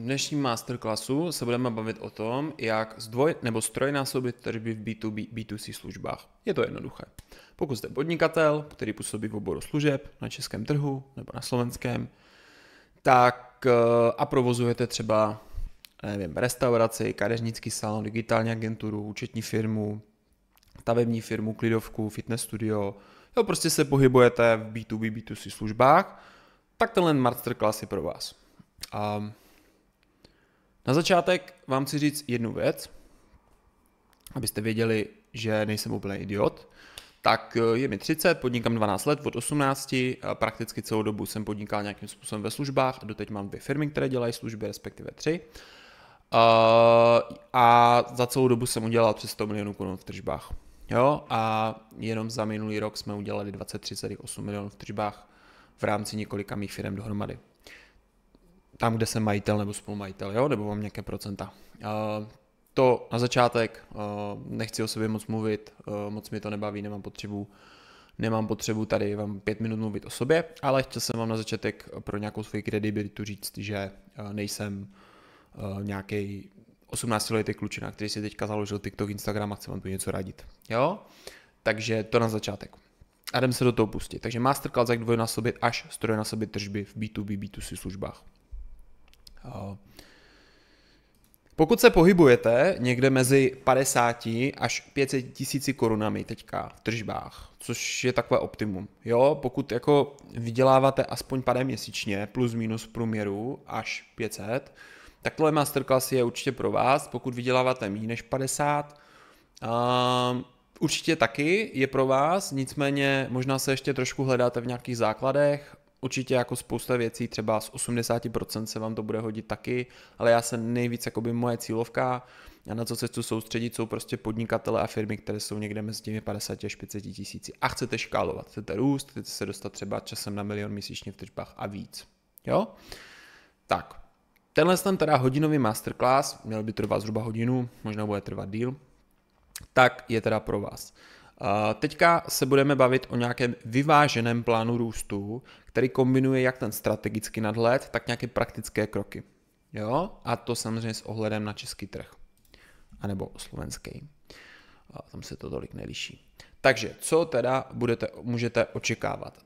dnešním masterclassu se budeme bavit o tom, jak strojnásobit tržby v B2B, B2C službách. Je to jednoduché. Pokud jste podnikatel, který působí v oboru služeb na českém trhu nebo na slovenském, tak a provozujete třeba restauraci, kadeřnický salon, digitální agenturu, účetní firmu, stavební firmu, klidovku, fitness studio, prostě se pohybujete v B2B, B2C službách, tak tenhle masterclass je pro vás. Na začátek vám chci říct jednu věc, abyste věděli, že nejsem úplně idiot. Tak je mi 30, podnikám 12 let, od 18, prakticky celou dobu jsem podnikal nějakým způsobem ve službách a doteď mám 2 firmy, které dělají služby, respektive 3. A za celou dobu jsem udělal přes 100 milionů korun v tržbách. Jo? A jenom za minulý rok jsme udělali 23,8 milionů v tržbách v rámci několika mých firm dohromady. Tam, kde jsem majitel nebo spolumajitel, jo? Nebo mám nějaké procenta. To na začátek, nechci o sobě moc mluvit, moc mi to nebaví, nemám potřebu tady vám 5 minut mluvit o sobě, ale chtěl jsem vám na začátek pro nějakou svoji kredibilitu říct, že nejsem nějaký 18letý klučina, který si teďka založil TikTok, Instagram a chce vám tu něco radit. Jo? Takže to na začátek. A jdem se do toho pustit. Takže masterclass, jak dvojnásobit až strojnásobit tržby v B2B, B2C službách. Pokud se pohybujete někde mezi 50 až 500 tisíci korunami teďka v tržbách, což je takové optimum, jo, pokud jako vyděláváte aspoň pade měsíčně, plus minus v průměru až 500, tak tohle masterclass je určitě pro vás. Pokud vyděláváte méně než 50, určitě taky je pro vás, nicméně možná se ještě trošku hledáte v nějakých základech. Určitě jako spousta věcí, třeba z 80% se vám to bude hodit taky, ale já se nejvíc, jakoby moje cílovka a na co se chci soustředit, jsou prostě podnikatele a firmy, které jsou někde mezi těmi 50 až 500 tisíci a chcete škálovat, chcete růst, chcete se dostat třeba časem na 1 milion měsíčně v tržbách a víc. Jo? Tak, tenhle ten teda hodinový masterclass, měl by trvat zhruba hodinu, možná bude trvat díl, tak je teda pro vás. Teďka se budeme bavit o nějakém vyváženém plánu růstu, který kombinuje jak ten strategický nadhled, tak nějaké praktické kroky. Jo? A to samozřejmě s ohledem na český trh. A nebo slovenský. Tam se to tolik neliší. Takže, co teda můžete očekávat?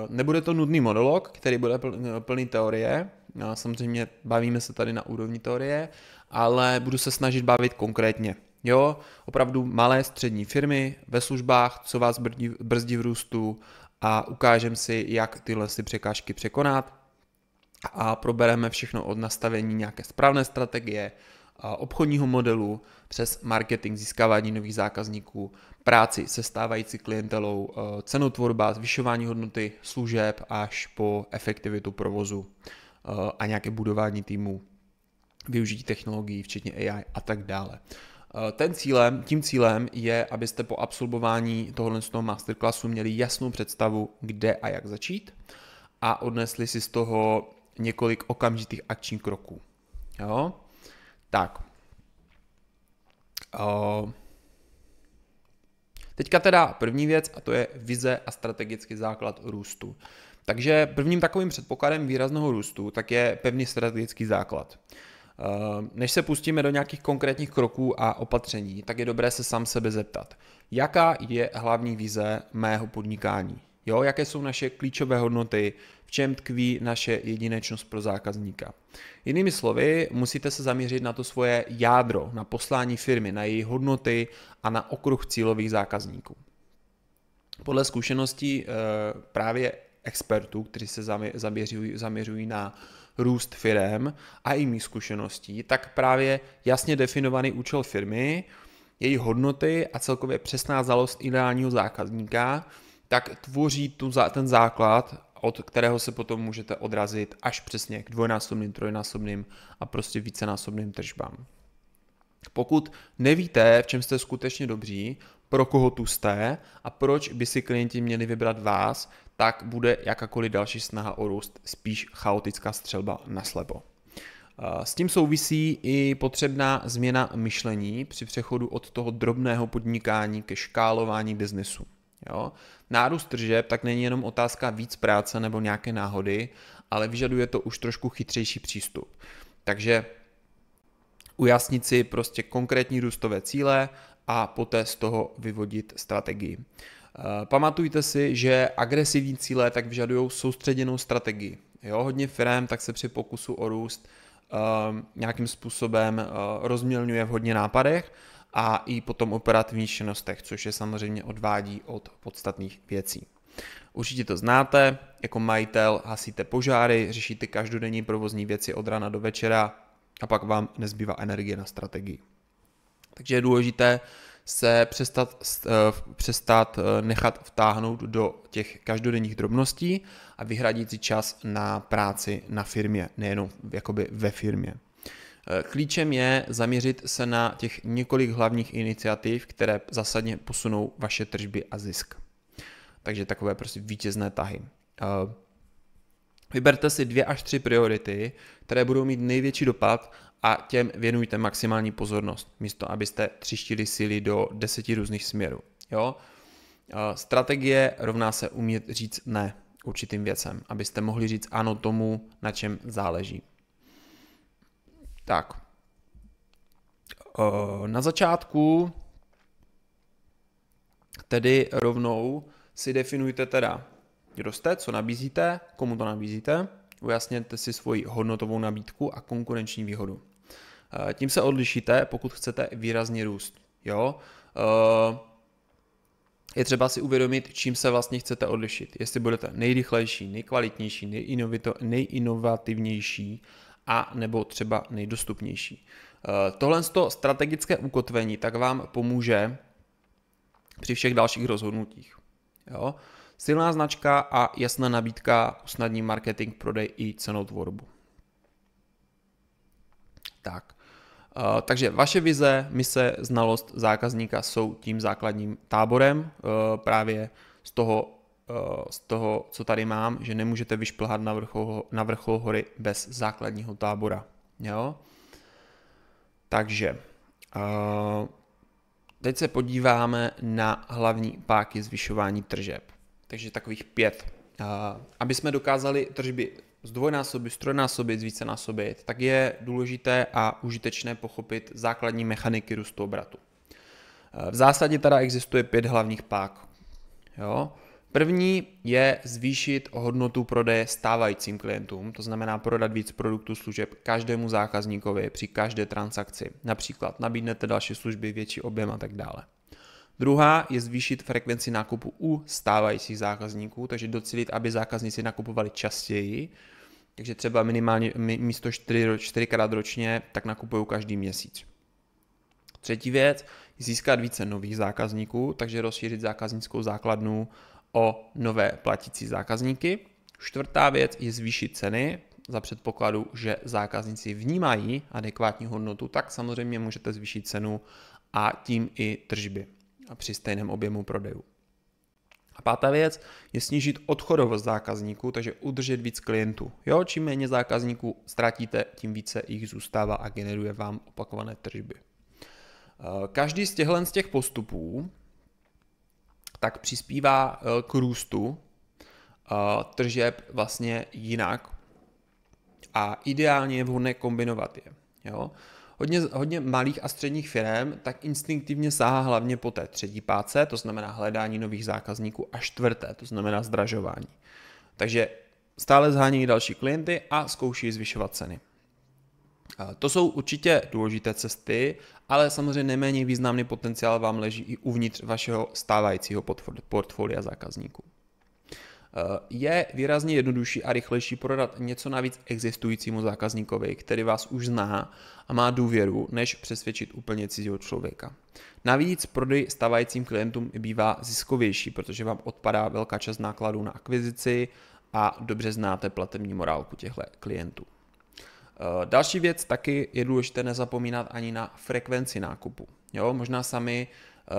Nebude to nudný monolog, který bude plný teorie. Samozřejmě bavíme se tady na úrovni teorie, ale budu se snažit bavit konkrétně. Jo, opravdu malé střední firmy ve službách, co vás brzdí v růstu a ukážeme si, jak tyhle překážky překonat a probereme všechno od nastavení nějaké správné strategie, obchodního modelu přes marketing, získávání nových zákazníků, práci se stávající klientelou, cenotvorba, zvyšování hodnoty služeb až po efektivitu provozu a nějaké budování týmu, využití technologií, včetně AI a tak dále. Tím cílem je, abyste po absolvování tohoto masterclassu měli jasnou představu, kde a jak začít a odnesli si z toho několik okamžitých akčních kroků. Jo? Tak. Teďka teda první věc a to je vize a strategický základ růstu. Takže prvním takovým předpokladem výrazného růstu tak je pevný strategický základ. Než se pustíme do nějakých konkrétních kroků a opatření, tak je dobré se sám sebe zeptat, jaká je hlavní vize mého podnikání, jo? Jaké jsou naše klíčové hodnoty, v čem tkví naše jedinečnost pro zákazníka. Jinými slovy, musíte se zaměřit na to svoje jádro, na poslání firmy, na její hodnoty a na okruh cílových zákazníků. Podle zkušeností právě expertů, kteří se zaměřují na růst firem a i mých zkušeností, tak právě jasně definovaný účel firmy, její hodnoty a celkově přesná znalost ideálního zákazníka, tak tvoří ten základ, od kterého se potom můžete odrazit až přesně k dvojnásobným, trojnásobným a prostě vícenásobným tržbám. Pokud nevíte, v čem jste skutečně dobří, pro koho tu jste a proč by si klienti měli vybrat vás, tak bude jakákoliv další snaha o růst spíš chaotická střelba naslepo. S tím souvisí i potřebná změna myšlení při přechodu od toho drobného podnikání ke škálování biznesu. Jo? Nárůst tržeb tak není jenom otázka víc práce nebo nějaké náhody, ale vyžaduje to už trošku chytřejší přístup. Takže ujasnit si prostě konkrétní růstové cíle a poté z toho vyvodit strategii. Pamatujte si, že agresivní cíle tak vyžadují soustředěnou strategii. Jo, hodně firem tak se při pokusu o růst nějakým způsobem rozmělňuje v hodně nápadech a i potom operativních činnostech, což je samozřejmě odvádí od podstatných věcí. Určitě to znáte, jako majitel hasíte požáry, řešíte každodenní provozní věci od rána do večera a pak vám nezbývá energie na strategii. Takže je důležité se přestat nechat vtáhnout do těch každodenních drobností a vyhradit si čas na práci na firmě, nejenom jakoby ve firmě. Klíčem je zaměřit se na těch několik hlavních iniciativ, které zásadně posunou vaše tržby a zisk. Takže takové prostě vítězné tahy. Vyberte si 2 až 3 priority, které budou mít největší dopad a těm věnujte maximální pozornost, místo abyste třištili síly do 10 různých směrů. Jo? Strategie rovná se umět říct ne určitým věcem, abyste mohli říct ano tomu, na čem záleží. Tak. Na začátku tedy rovnou si definujte teda, kdo jste, co nabízíte, komu to nabízíte, ujasněte si svoji hodnotovou nabídku a konkurenční výhodu. Tím se odlišíte, pokud chcete výrazně růst. Jo? Je třeba si uvědomit, čím se vlastně chcete odlišit. Jestli budete nejrychlejší, nejkvalitnější, nejinovativnější a nebo třeba nejdostupnější. Tohle strategické ukotvení tak vám pomůže při všech dalších rozhodnutích. Jo? Silná značka a jasná nabídka usnadní marketing, prodej i cenotvorbu. Tak. Takže vaše vize, mise, znalost zákazníka jsou tím základním táborem. Právě z toho, co tady mám, že nemůžete vyšplhat na vrchol hory bez základního tábora. Jo? Takže teď se podíváme na hlavní páky zvyšování tržeb. Takže takových 5. Aby jsme dokázali tržby zdvojnásobit, strojnásobit, vícenásobit, tak je důležité a užitečné pochopit základní mechaniky růstu obratu. V zásadě teda existuje 5 hlavních pák. Jo? První je zvýšit hodnotu prodeje stávajícím klientům, to znamená prodat víc produktů, služeb každému zákazníkovi při každé transakci. Například nabídnete další služby, větší objem a tak dále. Druhá je zvýšit frekvenci nákupu u stávajících zákazníků, takže docílit, aby zákazníci nakupovali častěji, takže třeba minimálně místo 4krát ročně, tak nakupují každý měsíc. Třetí věc je získat více nových zákazníků, takže rozšířit zákaznickou základnu o nové platící zákazníky. Čtvrtá věc je zvýšit ceny za předpokladu, že zákazníci vnímají adekvátní hodnotu, tak samozřejmě můžete zvýšit cenu a tím i tržby při stejném objemu prodejů. A pátá věc je snížit odchodovost zákazníků, takže udržet víc klientů. Jo, čím méně zákazníků ztratíte, tím více jich zůstává a generuje vám opakované tržby. Každý z těch postupů tak přispívá k růstu tržeb vlastně jinak a ideálně je vhodné kombinovat je. Jo? Hodně malých a středních firm tak instinktivně sáhá hlavně po té třetí páce, to znamená hledání nových zákazníků, a čtvrté, to znamená zdražování. Takže stále zhánějí další klienty a zkouší zvyšovat ceny. To jsou určitě důležité cesty, ale samozřejmě neméně významný potenciál vám leží i uvnitř vašeho stávajícího portfolia zákazníků. Je výrazně jednodušší a rychlejší prodat něco navíc existujícímu zákazníkovi, který vás už zná a má důvěru, než přesvědčit úplně cizího člověka. Navíc prodej stávajícím klientům bývá ziskovější, protože vám odpadá velká část nákladů na akvizici a dobře znáte platební morálku těchto klientů. Další věc taky je důležité nezapomínat ani na frekvenci nákupu. Jo, možná sami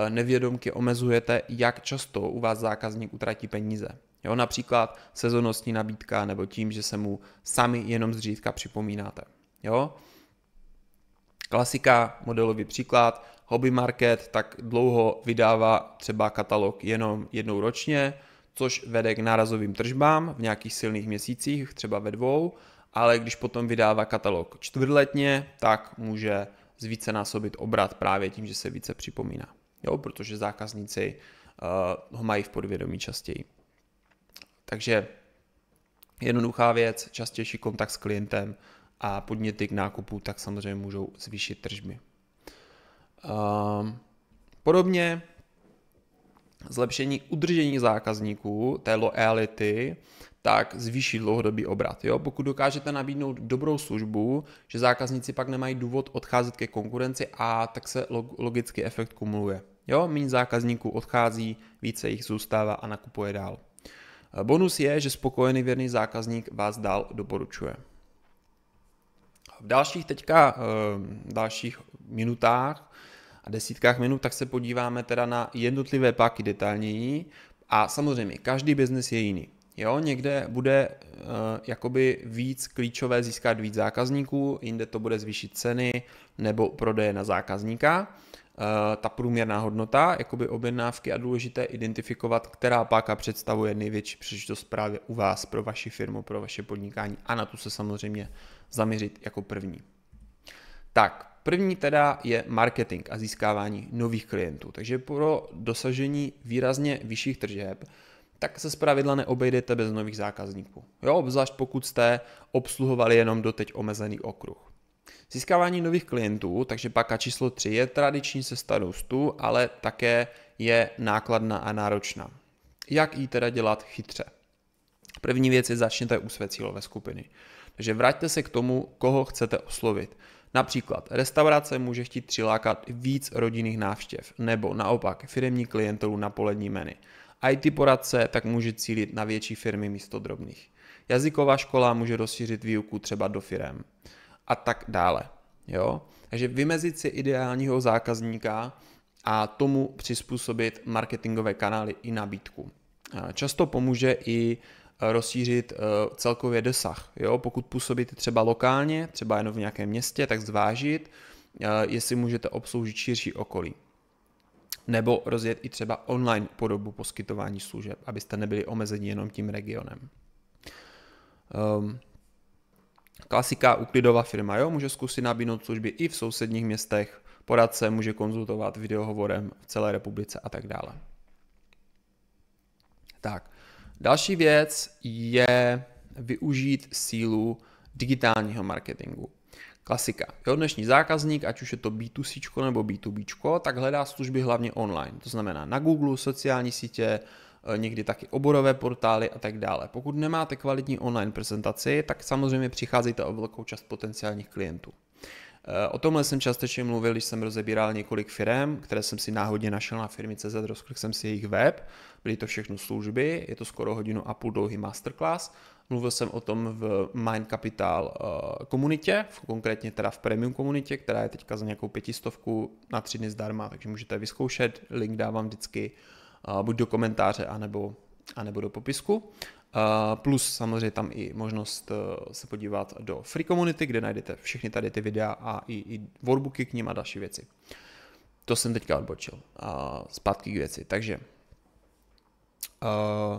nevědomky omezujete, jak často u vás zákazník utratí peníze. Jo, například sezonostní nabídka nebo tím, že se mu sami jenom zřídka připomínáte. Jo? Klasika, modelový příklad, hobby market tak dlouho vydává třeba katalog jenom jednou ročně, což vede k nárazovým tržbám v nějakých silných měsících, třeba ve 2, ale když potom vydává katalog čtvrtletně, tak může zvícenásobit obrat právě tím, že se více připomíná. Jo, protože zákazníci ho mají v podvědomí častěji. Takže jednoduchá věc, častější kontakt s klientem a podněty k nákupu, tak samozřejmě můžou zvýšit tržby. Podobně zlepšení udržení zákazníků, té loyalty, tak zvýší dlouhodobý obrat. Jo? Pokud dokážete nabídnout dobrou službu, že zákazníci pak nemají důvod odcházet ke konkurenci a tak se logicky efekt kumuluje. Jo? Méně zákazníků odchází, více jich zůstává a nakupuje dál. Bonus je, že spokojený věrný zákazník vás dál doporučuje. V dalších minutách a desítkách minut tak se podíváme teda na jednotlivé páky detailněji a samozřejmě každý biznes je jiný. Jo, někde bude jakoby víc klíčové získat víc zákazníků, jinde to bude zvýšit ceny nebo prodeje na zákazníka. Ta průměrná hodnota jakoby objednávky a důležité identifikovat, která páka představuje největší příležitost právě u vás, pro vaši firmu, pro vaše podnikání a na tu se samozřejmě zaměřit jako první. Tak, první teda je marketing a získávání nových klientů. Takže pro dosažení výrazně vyšších tržeb tak se zpravidla neobejdete bez nových zákazníků. Jo, obzvlášť pokud jste obsluhovali jenom doteď omezený okruh. Získávání nových klientů, takže páka číslo 3 je tradiční cesta růstu, ale také je nákladná a náročná. Jak ji teda dělat chytře? První věc je začněte u své cílové skupiny. Takže vraťte se k tomu, koho chcete oslovit. Například restaurace může chtít přilákat víc rodinných návštěv, nebo naopak firemní klientelu na polední menu. IT poradce tak může cílit na větší firmy místo drobných. Jazyková škola může rozšířit výuku třeba do firem a tak dále. Jo? Takže vymezit si ideálního zákazníka a tomu přizpůsobit marketingové kanály i nabídku. Často pomůže i rozšířit celkově dosah. Jo? Pokud působíte třeba lokálně, třeba jenom v nějakém městě, tak zvážit, jestli můžete obsloužit širší okolí. Nebo rozjet i třeba online podobu poskytování služeb, abyste nebyli omezeni jenom tím regionem. Klasika úklidová firma, jo, může zkusit nabídnout služby i v sousedních městech, poradce může konzultovat videohovorem v celé republice a tak dále. Tak, další věc je využít sílu digitálního marketingu. Klasika. Jo, dnešní zákazník, ať už je to B2C nebo B2B, tak hledá služby hlavně online. To znamená na Google, sociální sítě, někdy taky oborové portály a tak dále. Pokud nemáte kvalitní online prezentaci, tak samozřejmě přicházíte o velkou část potenciálních klientů. O tomhle jsem částečně mluvil, když jsem rozebíral několik firem, které jsem si náhodně našel na firmy.cz, rozklikl jsem si jejich web, byly to všechno služby, je to skoro 1,5 hodiny dlouhý masterclass. Mluvil jsem o tom v Mind Capital komunitě, konkrétně teda v premium komunitě, která je teďka za nějakou 500 na 3 dny zdarma, takže můžete vyzkoušet, link dávám vždycky buď do komentáře, anebo do popisku. Plus samozřejmě tam i možnost se podívat do free community, kde najdete všechny tady ty videa a i workbooky k nim a další věci. To jsem teďka odbočil. Zpátky k věci. Takže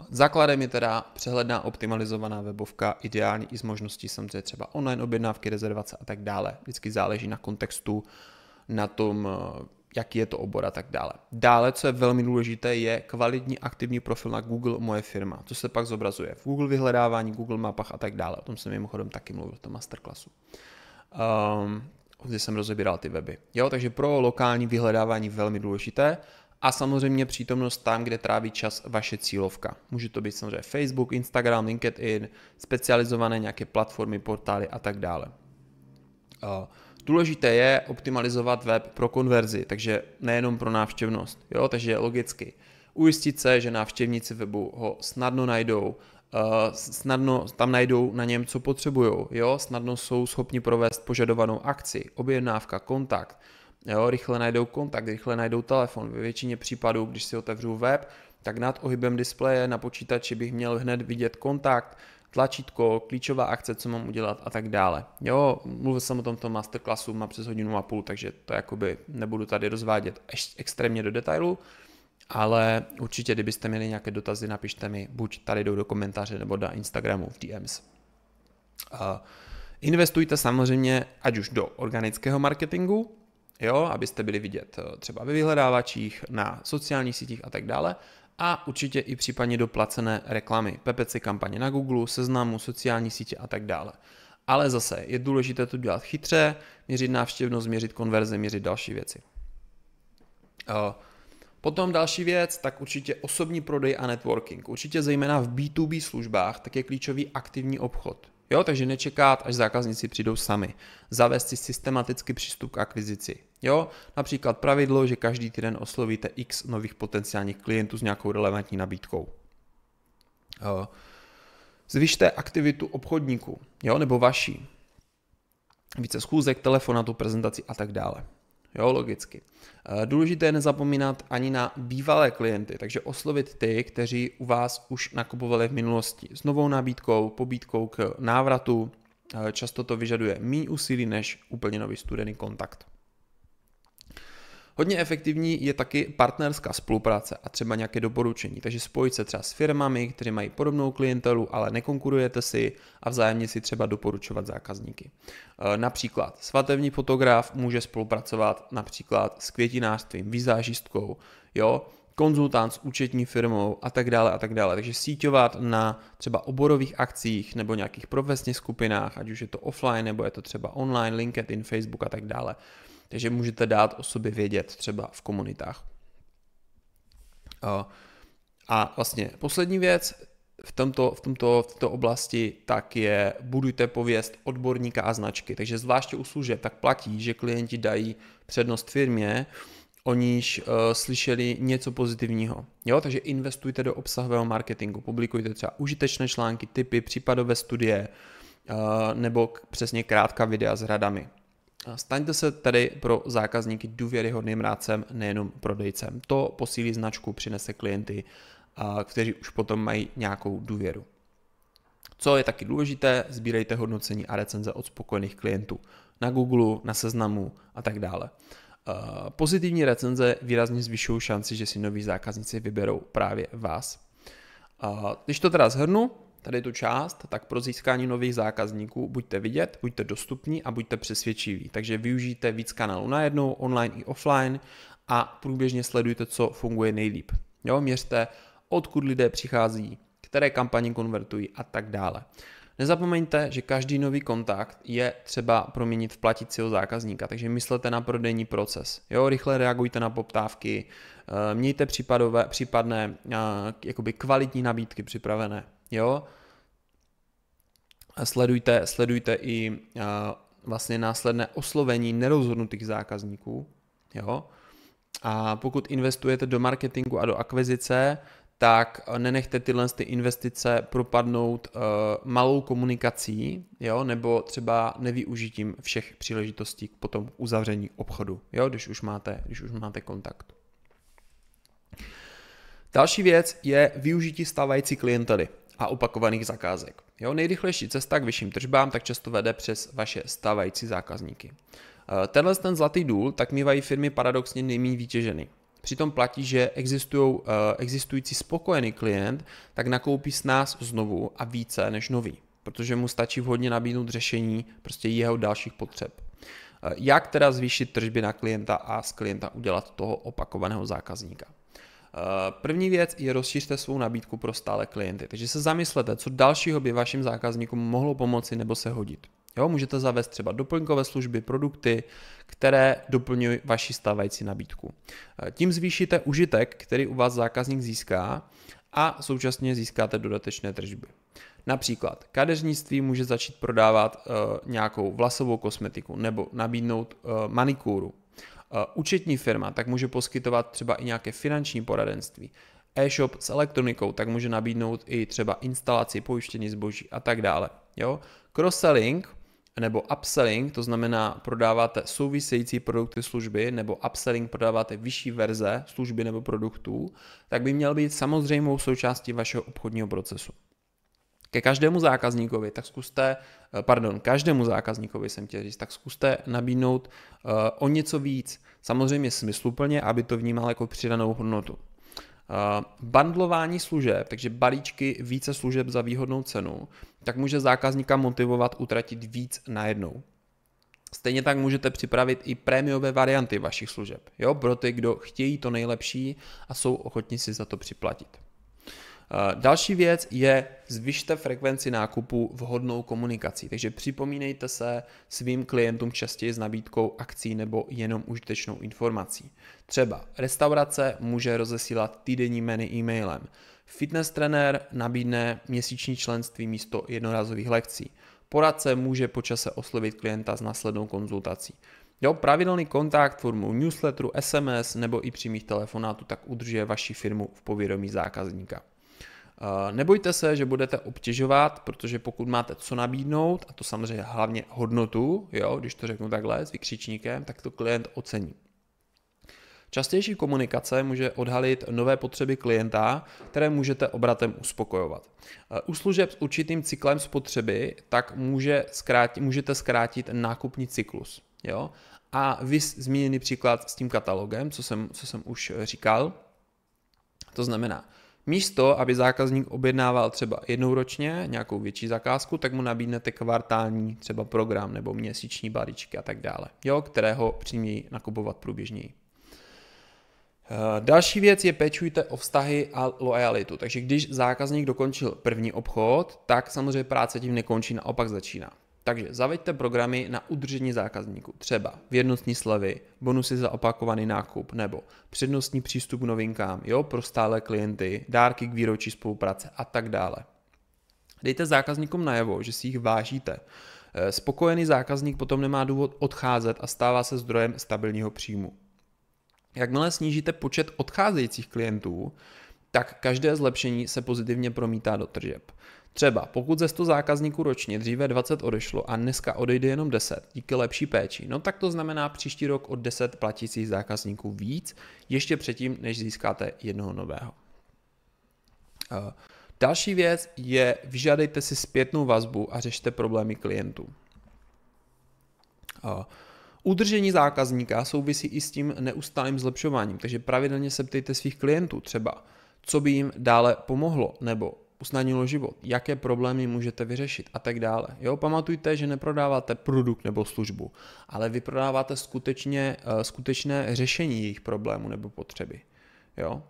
základem je teda přehledná optimalizovaná webovka, ideální i s možností samozřejmě třeba online objednávky, rezervace a tak dále. Vždycky záleží na kontextu, na tom, jaký je to obor a tak dále. Dále, co je velmi důležité, je kvalitní aktivní profil na Google Moje firma, co se pak zobrazuje v Google vyhledávání, Google mapách a tak dále. O tom jsem mimochodem taky mluvil v tom masterclassu. Kde jsem rozebíral ty weby. Jo, takže pro lokální vyhledávání velmi důležité a samozřejmě přítomnost tam, kde tráví čas vaše cílovka. Může to být samozřejmě Facebook, Instagram, LinkedIn, specializované nějaké platformy, portály a tak dále. Důležité je optimalizovat web pro konverzi, takže nejenom pro návštěvnost. Jo? Takže logicky ujistit se, že návštěvníci webu ho snadno najdou, snadno tam najdou na něm, co potřebují. Jo? Snadno jsou schopni provést požadovanou akci, objednávka, kontakt. Jo? Rychle najdou kontakt, rychle najdou telefon. Ve většině případů, když si otevřu web, tak nad ohybem displeje na počítači bych měl hned vidět kontakt, tlačítko, klíčová akce, co mám udělat a tak dále. Jo, mluvil jsem o tomto masterclassu, má přes 1,5 hodiny, takže to jakoby nebudu tady rozvádět extrémně do detailu, ale určitě, kdybyste měli nějaké dotazy, napište mi, buď tady jdou do komentáře nebo do Instagramu v DMs. Investujte samozřejmě ať už do organického marketingu, jo, abyste byli vidět třeba ve vyhledávačích, na sociálních sítích a tak dále. A určitě i případně do placené reklamy, PPC kampaně na Google, Seznamu, sociální sítě a tak dále. Ale zase je důležité to dělat chytře, měřit návštěvnost, měřit konverze, měřit další věci. Potom další věc, tak určitě osobní prodej a networking. Určitě zejména v B2B službách tak je klíčový aktivní obchod. Jo, takže nečekat, až zákazníci přijdou sami. Zavést si systematický přístup k akvizici. Jo, například pravidlo, že každý týden oslovíte x nových potenciálních klientů s nějakou relevantní nabídkou. Zvyšte aktivitu obchodníků, jo, nebo vaší. Více schůzek, telefonátů, prezentací a tak dále. Jo, logicky. Důležité je nezapomínat ani na bývalé klienty, takže oslovit ty, kteří u vás už nakupovali v minulosti s novou nabídkou, pobídkou k návratu. Často to vyžaduje méně úsilí než úplně nový studený kontakt. Hodně efektivní je taky partnerská spolupráce a třeba nějaké doporučení, takže spojit se třeba s firmami, které mají podobnou klientelu, ale nekonkurujete si a vzájemně si třeba doporučovat zákazníky. Například svatební fotograf může spolupracovat například s květinářstvím, vizážistkou, jo, konzultant s účetní firmou a tak dále a tak dále. Takže síťovat na třeba oborových akcích nebo nějakých profesních skupinách, ať už je to offline nebo je to třeba online, LinkedIn, Facebook a tak dále. Takže můžete dát o sobě vědět třeba v komunitách. A vlastně poslední věc v této oblasti tak je budujte pověst odborníka a značky. Takže zvláště u služeb tak platí, že klienti dají přednost firmě, o níž slyšeli něco pozitivního. Jo? Takže investujte do obsahového marketingu, publikujte třeba užitečné články, tipy, případové studie nebo přesně krátká videa s radami. Staňte se tedy pro zákazníky důvěryhodným rádcem, nejenom prodejcem. To posílí značku, přinese klienty, kteří už potom mají nějakou důvěru. Co je taky důležité, sbírejte hodnocení a recenze od spokojených klientů na Google, na Seznamu a tak dále. Pozitivní recenze výrazně zvyšují šanci, že si noví zákazníci vyberou právě vás. Když to teda shrnu, tady tu část, tak pro získání nových zákazníků buďte vidět, buďte dostupní a buďte přesvědčiví. Takže využijte víc kanálů najednou, online i offline a průběžně sledujte, co funguje nejlíp. Jo, měřte, odkud lidé přichází, které kampaně konvertují a tak dále. Nezapomeňte, že každý nový kontakt je třeba proměnit v platícího zákazníka, takže myslete na prodejní proces. Jo, rychle reagujte na poptávky, mějte případné jakoby kvalitní nabídky připravené. Jo? Sledujte i vlastně následné oslovení nerozhodnutých zákazníků. Jo? A pokud investujete do marketingu a do akvizice, tak nenechte tyhle investice propadnout malou komunikací, jo? Nebo třeba nevyužitím všech příležitostí k potom uzavření obchodu, jo? Když už máte kontakt. Další věc je využití stávající klientely a opakovaných zakázek. Jo, nejrychlejší cesta k vyšším tržbám tak často vede přes vaše stávající zákazníky. Ten zlatý důl tak mívají firmy paradoxně nejméně vytěženy. Přitom platí, že existující spokojený klient tak nakoupí s nás znovu a více než nový, protože mu stačí vhodně nabídnout řešení prostě jeho dalších potřeb. Jak teda zvýšit tržby na klienta a z klienta udělat toho opakovaného zákazníka? První věc je rozšířte svou nabídku pro stále klienty, takže se zamyslete, co dalšího by vašim zákazníkům mohlo pomoci nebo se hodit. Jo, můžete zavést třeba doplňkové služby, produkty, které doplňují vaši stávající nabídku. Tím zvýšíte užitek, který u vás zákazník získá a současně získáte dodatečné tržby. Například kadeřnictví může začít prodávat nějakou vlasovou kosmetiku nebo nabídnout manikúru. Účetní firma tak může poskytovat třeba i nějaké finanční poradenství. E-shop s elektronikou tak může nabídnout i třeba instalaci, pojištění zboží a tak dále. Jo? Cross-selling nebo upselling, to znamená prodáváte související produkty, služby, nebo upselling prodáváte vyšší verze služby nebo produktů, tak by měl být samozřejmou součástí vašeho obchodního procesu. Každému zákazníkovi tak zkuste nabídnout o něco víc, samozřejmě smysluplně, aby to vnímal jako přidanou hodnotu. Bundlování služeb, takže balíčky více služeb za výhodnou cenu, tak může zákazníka motivovat utratit víc najednou. Stejně tak můžete připravit i prémiové varianty vašich služeb, jo, pro ty, kdo chtějí to nejlepší a jsou ochotní si za to připlatit. Další věc je zvyšte frekvenci nákupu vhodnou komunikací, takže připomínejte se svým klientům častěji s nabídkou akcí nebo jenom užitečnou informací. Třeba restaurace může rozesílat týdenní menu e-mailem, fitness trenér nabídne měsíční členství místo jednorázových lekcí, poradce může po čase oslovit klienta s následnou konzultací. Jo, pravidelný kontakt formou newsletteru, SMS nebo i přímých telefonátů tak udržuje vaši firmu v povědomí zákazníka. Nebojte se, že budete obtěžovat, protože pokud máte co nabídnout, a to samozřejmě hlavně hodnotu, jo, když to řeknu takhle s vykřičníkem, tak to klient ocení. Častější komunikace může odhalit nové potřeby klienta, které můžete obratem uspokojovat. U služeb s určitým cyklem spotřeby tak můžete zkrátit nákupní cyklus. Jo? A vy zmíněný příklad s tím katalogem, co jsem už říkal, to znamená, místo, aby zákazník objednával třeba jednou ročně nějakou větší zakázku, tak mu nabídnete kvartální třeba program nebo měsíční balíčky a tak dále, jo, kterého přimějí nakupovat průběžněji. Další věc je pečujte o vztahy a lojalitu. Takže když zákazník dokončil první obchod, tak samozřejmě práce tím nekončí, naopak začíná. Takže zaveďte programy na udržení zákazníků, třeba věrnostní slevy, bonusy za opakovaný nákup nebo přednostní přístup k novinkám, jo, pro stále klienty, dárky k výročí spolupráce a tak dále. Dejte zákazníkům najevo, že si jich vážíte. Spokojený zákazník potom nemá důvod odcházet a stává se zdrojem stabilního příjmu. Jakmile snížíte počet odcházejících klientů, tak každé zlepšení se pozitivně promítá do tržeb. Třeba pokud ze 100 zákazníků ročně dříve 20 odešlo a dneska odejde jenom 10 díky lepší péči, no tak to znamená příští rok o 10 platících zákazníků víc, ještě předtím, než získáte jednoho nového. Další věc je, vyžádejte si zpětnou vazbu a řešte problémy klientů. Udržení zákazníka souvisí i s tím neustálým zlepšováním, takže pravidelně se ptejte svých klientů třeba, co by jim dále pomohlo nebo usnadnilo život, jaké problémy můžete vyřešit a tak dále. Jo, pamatujte, že neprodáváte produkt nebo službu, ale vy prodáváte skutečné řešení jejich problémů nebo potřeby. Jo?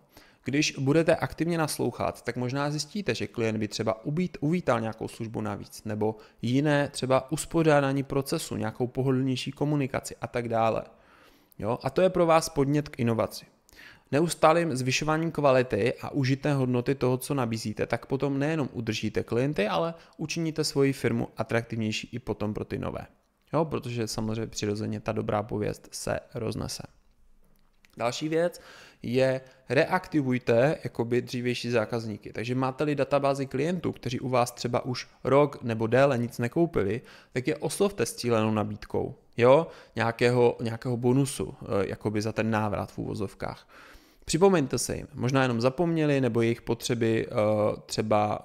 Když budete aktivně naslouchat, tak možná zjistíte, že klient by třeba uvítal nějakou službu navíc, nebo jiné třeba uspořádání procesu, nějakou pohodlnější komunikaci a tak dále. Jo? A to je pro vás podnět k inovaci. Neustálým zvyšováním kvality a užité hodnoty toho, co nabízíte, tak potom nejenom udržíte klienty, ale učiníte svoji firmu atraktivnější i potom pro ty nové. Jo? Protože samozřejmě přirozeně ta dobrá pověst se roznese. Další věc je reaktivujte jakoby dřívější zákazníky. Takže máte-li databázi klientů, kteří u vás třeba už rok nebo déle nic nekoupili, tak je oslovte s cílenou nabídkou, jo, nějakého bonusu, jakoby za ten návrat v uvozovkách. Připomeňte se jim, možná jenom zapomněli, nebo jejich potřeby třeba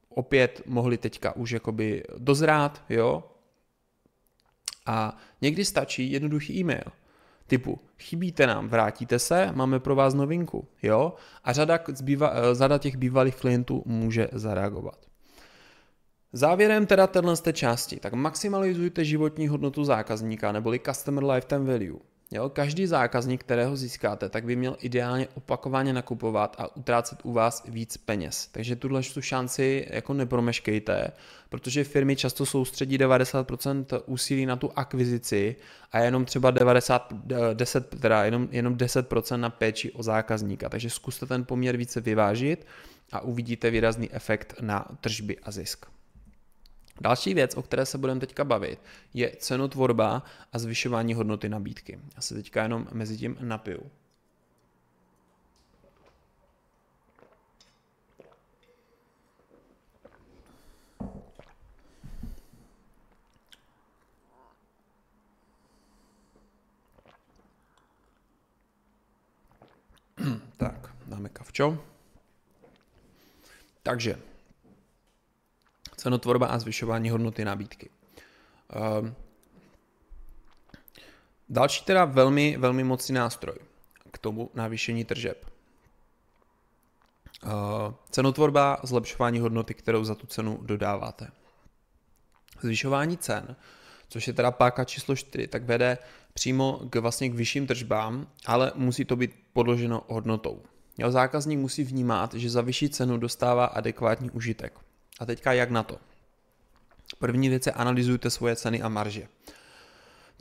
opět mohly teďka už jakoby dozrát, jo. A někdy stačí jednoduchý e-mail. Typu, chybíte nám, vrátíte se, máme pro vás novinku, jo? A řada těch bývalých klientů může zareagovat. Závěrem teda této části, tak maximalizujte životní hodnotu zákazníka, neboli Customer Lifetime Value. Jo? Každý zákazník, kterého získáte, tak by měl ideálně opakovaně nakupovat a utrácet u vás víc peněz. Takže tuhle šanci jako nepromeškejte, protože firmy často soustředí 90% úsilí na tu akvizici a jenom třeba jenom 10% na péči o zákazníka. Takže zkuste ten poměr více vyvážit a uvidíte výrazný efekt na tržby a zisk. Další věc, o které se budeme teďka bavit, je cenotvorba a zvyšování hodnoty nabídky. Já se teďka jenom mezi tím napiju. Tak, dáme kavčo. Takže cenotvorba a zvyšování hodnoty nabídky. Další teda velmi, velmi mocný nástroj k tomu navýšení tržeb. Cenotvorba, zlepšování hodnoty, kterou za tu cenu dodáváte. Zvyšování cen, což je teda páka číslo 4, tak vede přímo k vyšším tržbám, ale musí to být podloženo hodnotou. Jo, zákazník musí vnímat, že za vyšší cenu dostává adekvátní užitek. A teďka jak na to? První věc je analyzujte svoje ceny a marže.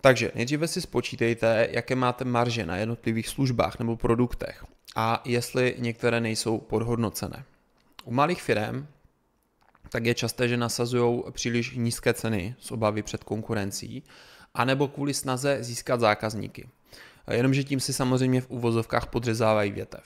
Takže nejdříve si spočítejte, jaké máte marže na jednotlivých službách nebo produktech a jestli některé nejsou podhodnocené. U malých firem tak je časté, že nasazují příliš nízké ceny z obavy před konkurencí, anebo kvůli snaze získat zákazníky. Jenomže tím si samozřejmě v uvozovkách podřezávají větev.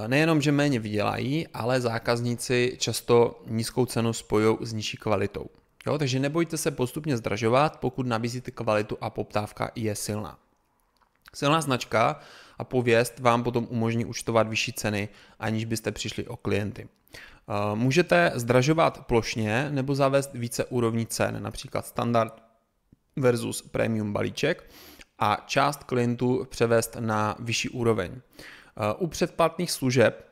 Nejenom, že méně vydělají, ale zákazníci často nízkou cenu spojují s nižší kvalitou. Jo, takže nebojte se postupně zdražovat, pokud nabízíte kvalitu a poptávka je silná. Silná značka a pověst vám potom umožní účtovat vyšší ceny, aniž byste přišli o klienty. Můžete zdražovat plošně nebo zavést více úrovní cen, například standard versus premium balíček a část klientů převést na vyšší úroveň. U předplatných služeb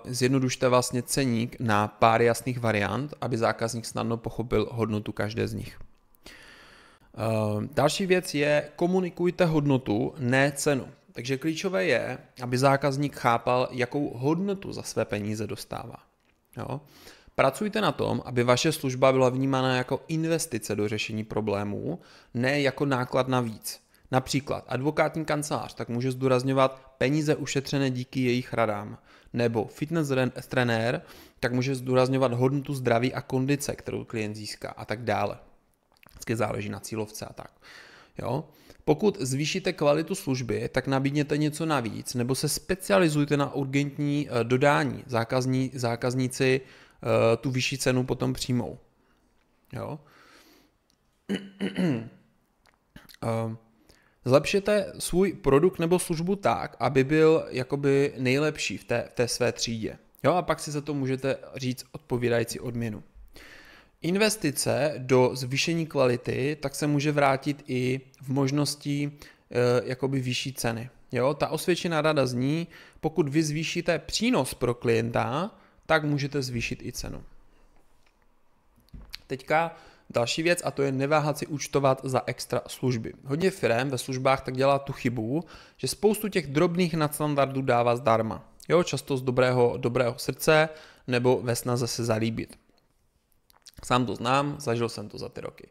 zjednodušte vlastně ceník na pár jasných variant, aby zákazník snadno pochopil hodnotu každé z nich. Další věc je komunikujte hodnotu, ne cenu. Takže klíčové je, aby zákazník chápal, jakou hodnotu za své peníze dostává. Jo? Pracujte na tom, aby vaše služba byla vnímána jako investice do řešení problémů, ne jako náklad navíc. Například advokátní kancelář tak může zdůrazňovat peníze ušetřené díky jejich radám, nebo fitness trenér tak může zdůrazňovat hodnotu zdraví a kondice, kterou klient získá a tak dále. Vždycky záleží na cílovce a tak. Jo? Pokud zvýšíte kvalitu služby, tak nabídněte něco navíc, nebo se specializujte na urgentní dodání. Zákazníci tu vyšší cenu potom přijmou. Jo? Zlepšete svůj produkt nebo službu tak, aby byl jakoby nejlepší v té své třídě. Jo? A pak si za to můžete říct odpovídající odměnu. Investice do zvýšení kvality tak se může vrátit i v možnosti jakoby vyšší ceny. Jo? Ta osvědčená rada zní, pokud vy zvýšíte přínos pro klienta, tak můžete zvýšit i cenu. Teďka další věc a to je neváhat si účtovat za extra služby. Hodně firem ve službách tak dělá tu chybu, že spoustu těch drobných nadstandardů dává zdarma. Jo? Často z dobrého srdce nebo ve snaze se zalíbit. Sám to znám, zažil jsem to za ty roky.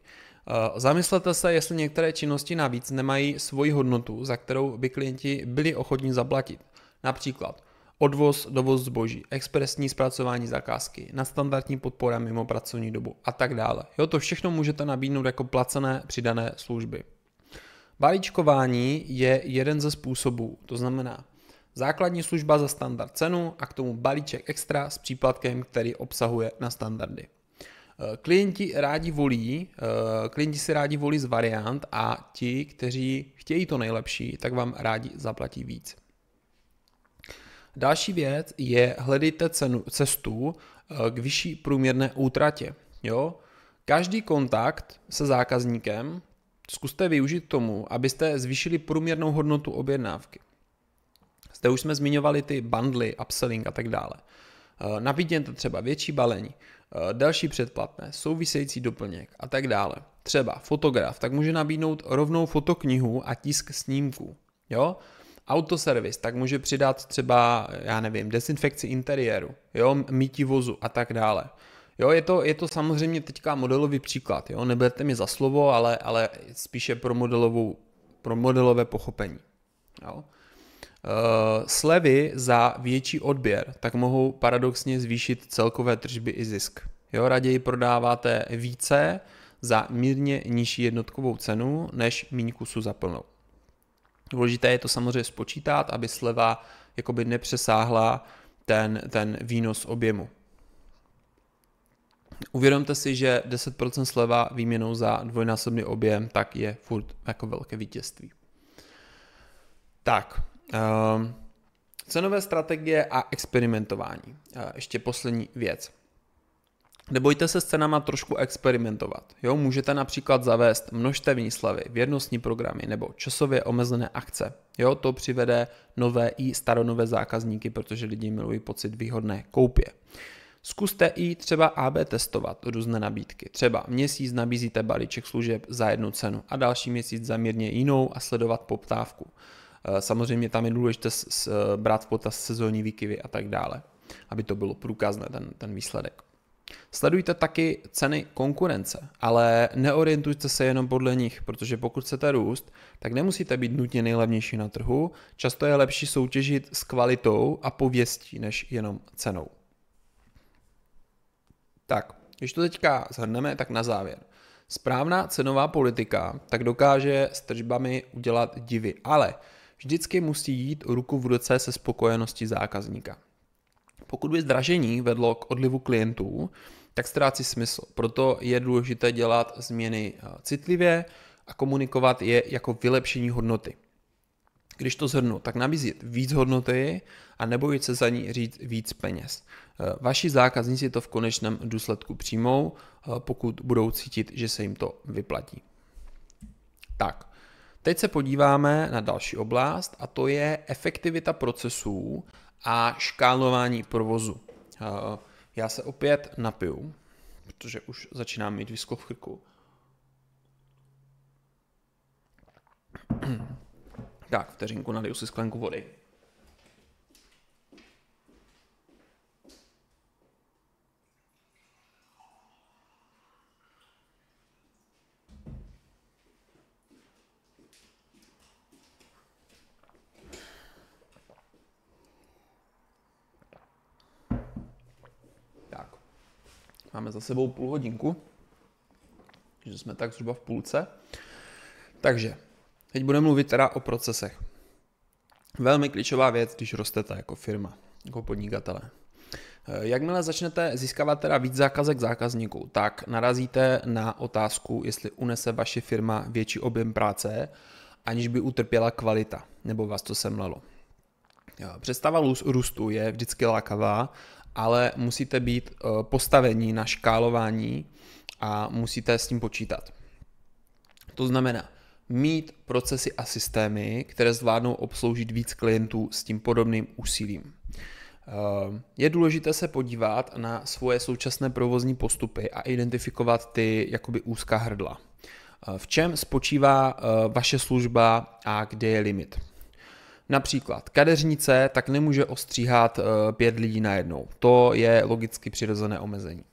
Zamyslete se, jestli některé činnosti navíc nemají svoji hodnotu, za kterou by klienti byli ochotní zaplatit. Například odvoz, dovoz zboží, expresní zpracování zakázky, nadstandardní podpora mimo pracovní dobu a tak dále. Jo, to všechno můžete nabídnout jako placené přidané služby. Balíčkování je jeden ze způsobů, to znamená základní služba za standard cenu a k tomu balíček extra s příplatkem, který obsahuje na standardy. Klienti si rádi volí z variant a ti, kteří chtějí to nejlepší, tak vám rádi zaplatí víc. Další věc je hledejte cestu k vyšší průměrné útratě. Jo? Každý kontakt se zákazníkem zkuste využít k tomu, abyste zvýšili průměrnou hodnotu objednávky. Zde už jsme zmiňovali ty bundly, upselling a tak dále. Nabídněte třeba větší balení, další předplatné, související doplněk a tak dále. Třeba fotograf, tak může nabídnout rovnou fotoknihu a tisk snímků. Jo? Autoservis, tak může přidat třeba, dezinfekci interiéru, jo? Mytí vozu a tak dále. Jo, je to samozřejmě teďka modelový příklad, jo? Neberte mě za slovo, ale spíše pro modelové pochopení. Jo? Slevy za větší odběr tak mohou paradoxně zvýšit celkové tržby i zisk. Jo, raději prodáváte více za mírně nižší jednotkovou cenu, než míň kusů za plnou. Důležité je to samozřejmě spočítat, aby sleva jakoby nepřesáhla ten výnos objemu. Uvědomte si, že 10% sleva výměnou za dvojnásobný objem tak je furt jako velké vítězství. Tak, cenové strategie a experimentování. Ještě poslední věc. Nebojte se s cenama trošku experimentovat. Jo, můžete například zavést množstevní slevy, věrnostní programy nebo časově omezené akce. Jo, to přivede nové i staronové zákazníky, protože lidi milují pocit výhodné koupě. Zkuste i třeba AB testovat různé nabídky. Třeba měsíc nabízíte balíček služeb za jednu cenu a další měsíc za mírně jinou a sledovat poptávku. Samozřejmě tam je důležité brát v potaz sezónní výkyvy a tak dále, aby to bylo průkazné, ten výsledek. Sledujte taky ceny konkurence, ale neorientujte se jenom podle nich, protože pokud chcete růst, tak nemusíte být nutně nejlevnější na trhu, často je lepší soutěžit s kvalitou a pověstí, než jenom cenou. Tak, když to teďka shrneme, tak na závěr. Správná cenová politika tak dokáže s tržbami udělat divy, ale vždycky musí jít ruku v ruce se spokojeností zákazníka. Pokud by zdražení vedlo k odlivu klientů, tak ztrácí smysl. Proto je důležité dělat změny citlivě a komunikovat je jako vylepšení hodnoty. Když to shrnu, tak nabízet víc hodnoty a nebojit se za ní říct víc peněz. Vaši zákazníci to v konečném důsledku přijmou, pokud budou cítit, že se jim to vyplatí. Tak, teď se podíváme na další oblast a to je efektivita procesů a škálování provozu. Já se opět napiju, protože už začínám mít výsklo v krku. Tak, vteřinku, naliju si sklenku vody. Tak, máme za sebou půl hodinku, takže jsme tak zhruba v půlce. Takže teď budeme mluvit teda o procesech. Velmi klíčová věc, když rostete jako firma, jako podnikatelé. Jakmile začnete získávat teda víc zákazek zákazníků, tak narazíte na otázku, jestli unese vaše firma větší objem práce, aniž by utrpěla kvalita, nebo vás to semlelo. Představa růstu je vždycky lákavá, ale musíte být postavení na škálování a musíte s tím počítat. To znamená, mít procesy a systémy, které zvládnou obsloužit víc klientů s tím podobným úsilím. Je důležité se podívat na svoje současné provozní postupy a identifikovat ty jakoby úzká hrdla. V čem spočívá vaše služba a kde je limit? Například kadeřnice tak nemůže ostříhat 5 lidí najednou. To je logicky přirozené omezení.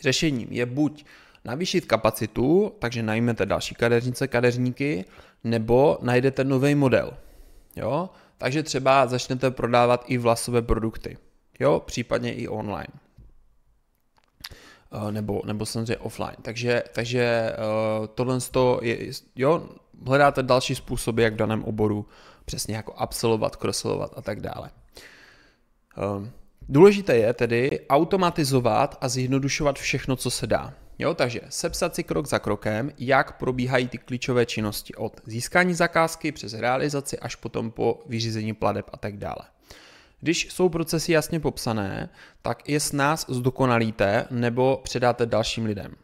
Řešením je buď navýšit kapacitu, takže najmete další kadeřníky, nebo najdete nový model. Jo? Takže třeba začnete prodávat i vlasové produkty, jo? Případně i online. Nebo samozřejmě offline. Takže tohle je, jo? Hledáte další způsoby, jak v daném oboru přesně jako absolvovat, crossovat a tak dále. Důležité je tedy automatizovat a zjednodušovat všechno, co se dá. Jo, takže sepsat si krok za krokem, jak probíhají ty klíčové činnosti od získání zakázky přes realizaci až potom po vyřízení plateb a tak dále. Když jsou procesy jasně popsané, tak je s nás zdokonalíte nebo předáte dalším lidem.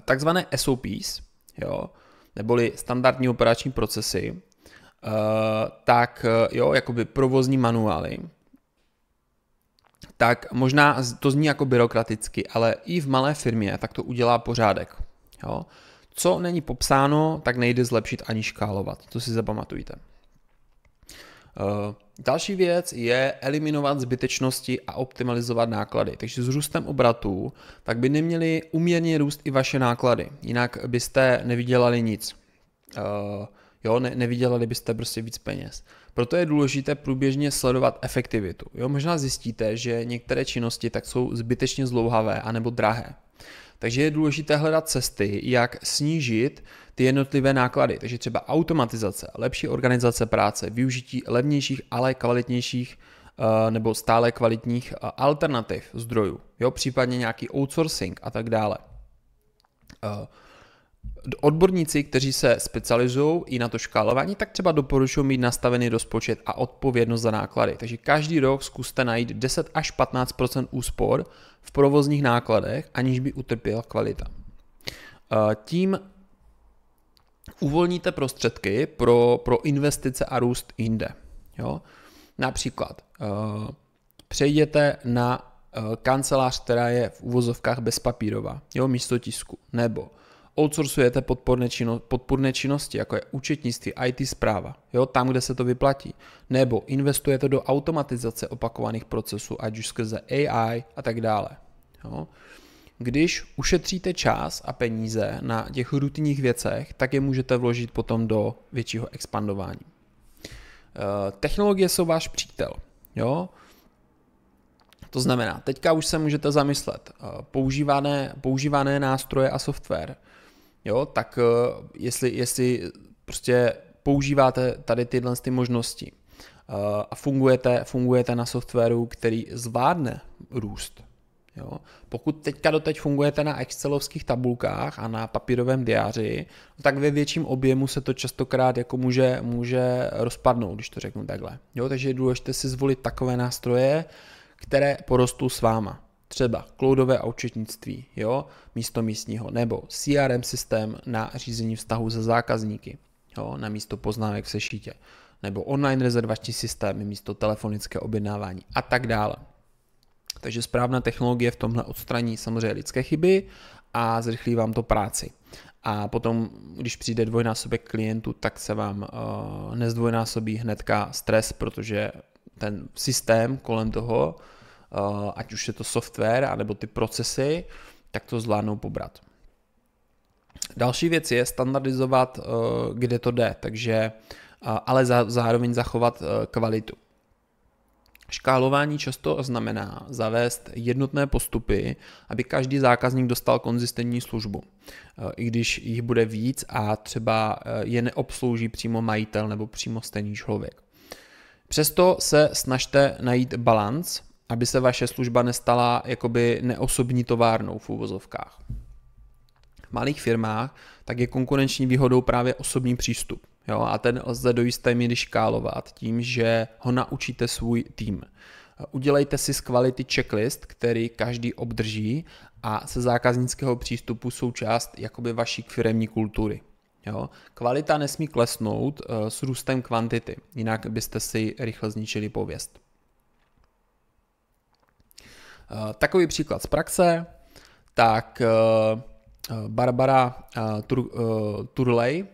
Takzvané SOPs, jo, neboli standardní operační procesy, tak jo, jakoby provozní manuály, tak možná to zní jako byrokraticky, ale i v malé firmě tak to udělá pořádek. Jo? Co není popsáno, tak nejde zlepšit ani škálovat. To si zapamatujte. Další věc je eliminovat zbytečnosti a optimalizovat náklady. Takže s růstem obratů tak by neměly úměrně růst i vaše náklady. Jinak byste nevydělali nic. Jo, nevydělali byste prostě víc peněz. Proto je důležité průběžně sledovat efektivitu. Jo, možná zjistíte, že některé činnosti tak jsou zbytečně zdlouhavé anebo drahé. Takže je důležité hledat cesty, jak snížit ty jednotlivé náklady. Takže třeba automatizace, lepší organizace práce, využití levnějších, ale kvalitnějších nebo stále kvalitních alternativ zdrojů. Jo, případně nějaký outsourcing a tak dále. Odborníci, kteří se specializují i na to škálování, tak třeba doporučují mít nastavený rozpočet a odpovědnost za náklady. Takže každý rok zkuste najít 10 až 15% úspor v provozních nákladech, aniž by utrpěla kvalita. Tím uvolníte prostředky pro investice a růst jinde. Jo? Například přejděte na kancelář, která je v uvozovkách bezpapírová, jo, místo tisku, nebo outsourcujete podpůrné činnosti, jako je účetnictví, IT správa, jo, tam, kde se to vyplatí, nebo investujete do automatizace opakovaných procesů, ať už skrze AI a tak dále. Jo. Když ušetříte čas a peníze na těch rutinních věcech, tak je můžete vložit potom do většího expandování. Technologie jsou váš přítel. Jo? To znamená, teďka už se můžete zamyslet, používané nástroje a software, jo? Tak jestli prostě používáte tady tyhle možnosti a fungujete na softwaru, který zvládne růst. Jo? Pokud doteď fungujete na excelovských tabulkách a na papírovém diáři, tak ve větším objemu se to častokrát jako může rozpadnout, když to řeknu takhle. Jo? Takže je důležité si zvolit takové nástroje, které porostou s váma. Třeba cloudové účetnictví, jo? Místo místního, nebo CRM systém na řízení vztahu se zákazníky, jo? Na místo poznámek v sešítě, nebo online rezervační systémy místo telefonické objednávání a tak dále. Takže správná technologie v tomhle odstraní samozřejmě lidské chyby a zrychlí vám to práci. A potom, když přijde dvojnásobek klientů, tak se vám nezdvojnásobí hnedka stres, protože ten systém kolem toho, ať už je to software, anebo ty procesy, tak to zvládnou pobrat. Další věc je standardizovat, kde to jde, takže, ale zároveň zachovat kvalitu. Škálování často znamená zavést jednotné postupy, aby každý zákazník dostal konzistentní službu, i když jich bude víc a třeba je neobslouží přímo majitel nebo přímo stejný člověk. Přesto se snažte najít balanc, aby se vaše služba nestala jakoby neosobní továrnou v uvozovkách. V malých firmách tak je konkurenční výhodou právě osobní přístup. Jo, a ten lze do jisté míry škálovat tím, že ho naučíte svůj tým. Udělejte si z kvality checklist, který každý obdrží a se zákaznického přístupu součást jakoby vaší firemní kultury. Jo. Kvalita nesmí klesnout s růstem kvantity, jinak byste si rychle zničili pověst. Takový příklad z praxe, tak Barbara Turley,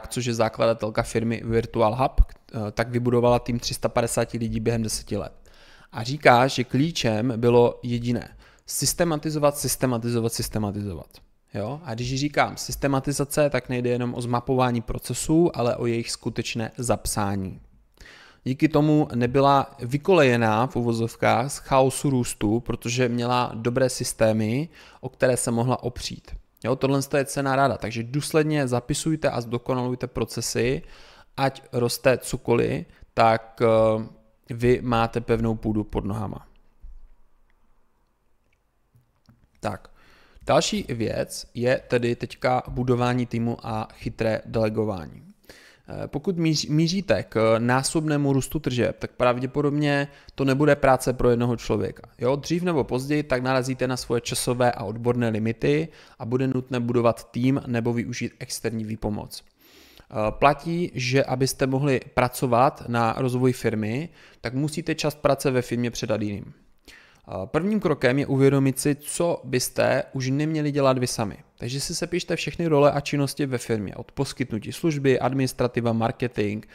což je zakladatelka firmy Virtual Hub, tak vybudovala tým 350 lidí během 10 let. A říká, že klíčem bylo jediné. Systematizovat. Jo? A když říkám systematizace, tak nejde jenom o zmapování procesů, ale o jejich skutečné zapsání. Díky tomu nebyla vykolejená v uvozovkách z chaosu růstu, protože měla dobré systémy, o které se mohla opřít. Jo, tohle je cenná rada, takže důsledně zapisujte a zdokonalujte procesy, ať roste cokoliv, tak vy máte pevnou půdu pod nohama. Tak, další věc je tedy teďka budování týmu a chytré delegování. Pokud míříte k násobnému růstu tržeb, tak pravděpodobně to nebude práce pro jednoho člověka. Jo, dřív nebo později tak narazíte na svoje časové a odborné limity a bude nutné budovat tým nebo využít externí výpomoc. Platí, že abyste mohli pracovat na rozvoji firmy, tak musíte část práce ve firmě předat jiným. Prvním krokem je uvědomit si, co byste už neměli dělat vy sami. Takže si sepište všechny role a činnosti ve firmě, od poskytnutí služby, administrativa, marketing,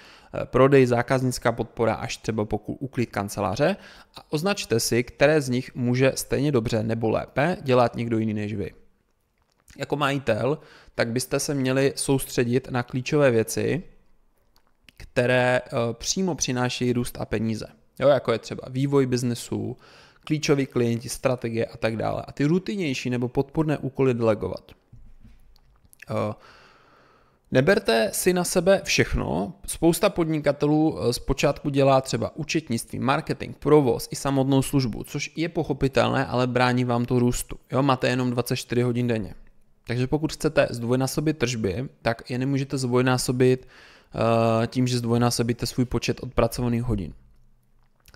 prodej, zákaznická podpora až třeba úklid kanceláře a označte si, které z nich může stejně dobře nebo lépe dělat někdo jiný než vy. Jako majitel, tak byste se měli soustředit na klíčové věci, které přímo přinášejí růst a peníze. Jo, jako je třeba vývoj biznesu, klíčoví klienti, strategie a tak dále. A ty rutinnější nebo podpůrné úkoly delegovat. Neberte si na sebe všechno. Spousta podnikatelů zpočátku dělá třeba účetnictví, marketing, provoz i samotnou službu, což je pochopitelné, ale brání vám to růstu. Jo, máte jenom 24 hodin denně. Takže pokud chcete zdvojnásobit tržby, tak je nemůžete zdvojnásobit tím, že zdvojnásobíte svůj počet odpracovaných hodin.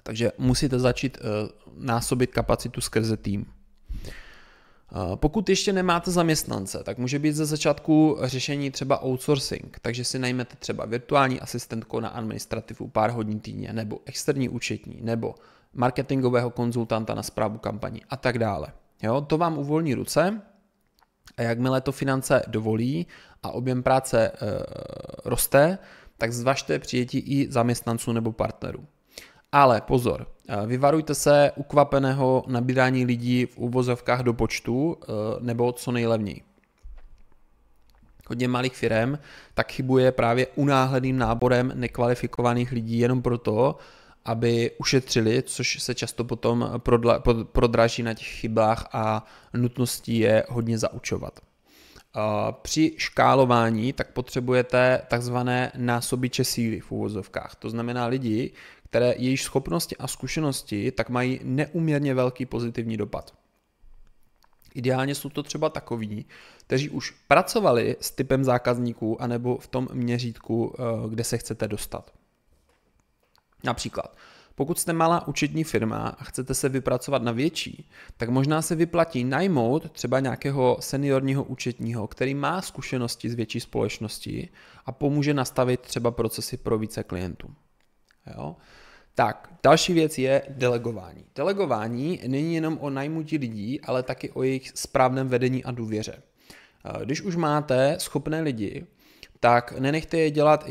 Takže musíte začít násobit kapacitu skrze tým. Pokud ještě nemáte zaměstnance, tak může být ze začátku řešení třeba outsourcing, takže si najmete třeba virtuální asistentku na administrativu pár hodin týdně, nebo externí účetní, nebo marketingového konzultanta na správu kampaní a tak dále. Jo, to vám uvolní ruce a jakmile to finance dovolí a objem práce roste, tak zvažte přijetí i zaměstnanců nebo partnerů. Ale pozor, vyvarujte se ukvapeného nabírání lidí v uvozovkách do počtu nebo co nejlevněji. Hodně malých firem tak chybuje právě unáhleným náborem nekvalifikovaných lidí jenom proto, aby ušetřili, což se často potom prodraží na těch chybách a nutností je hodně zaučovat. Při škálování tak potřebujete takzvané násobiče síly v uvozovkách. To znamená lidi, které jejich schopnosti a zkušenosti tak mají neúměrně velký pozitivní dopad. Ideálně jsou to třeba takoví, kteří už pracovali s typem zákazníků anebo v tom měřítku, kde se chcete dostat. Například, pokud jste malá účetní firma a chcete se vypracovat na větší, tak možná se vyplatí najmout třeba nějakého seniorního účetního, který má zkušenosti z větší společnosti a pomůže nastavit třeba procesy pro více klientů. Jo? Tak, další věc je delegování. Delegování není jenom o najmutí lidí, ale taky o jejich správném vedení a důvěře. Když už máte schopné lidi, tak nechte je dělat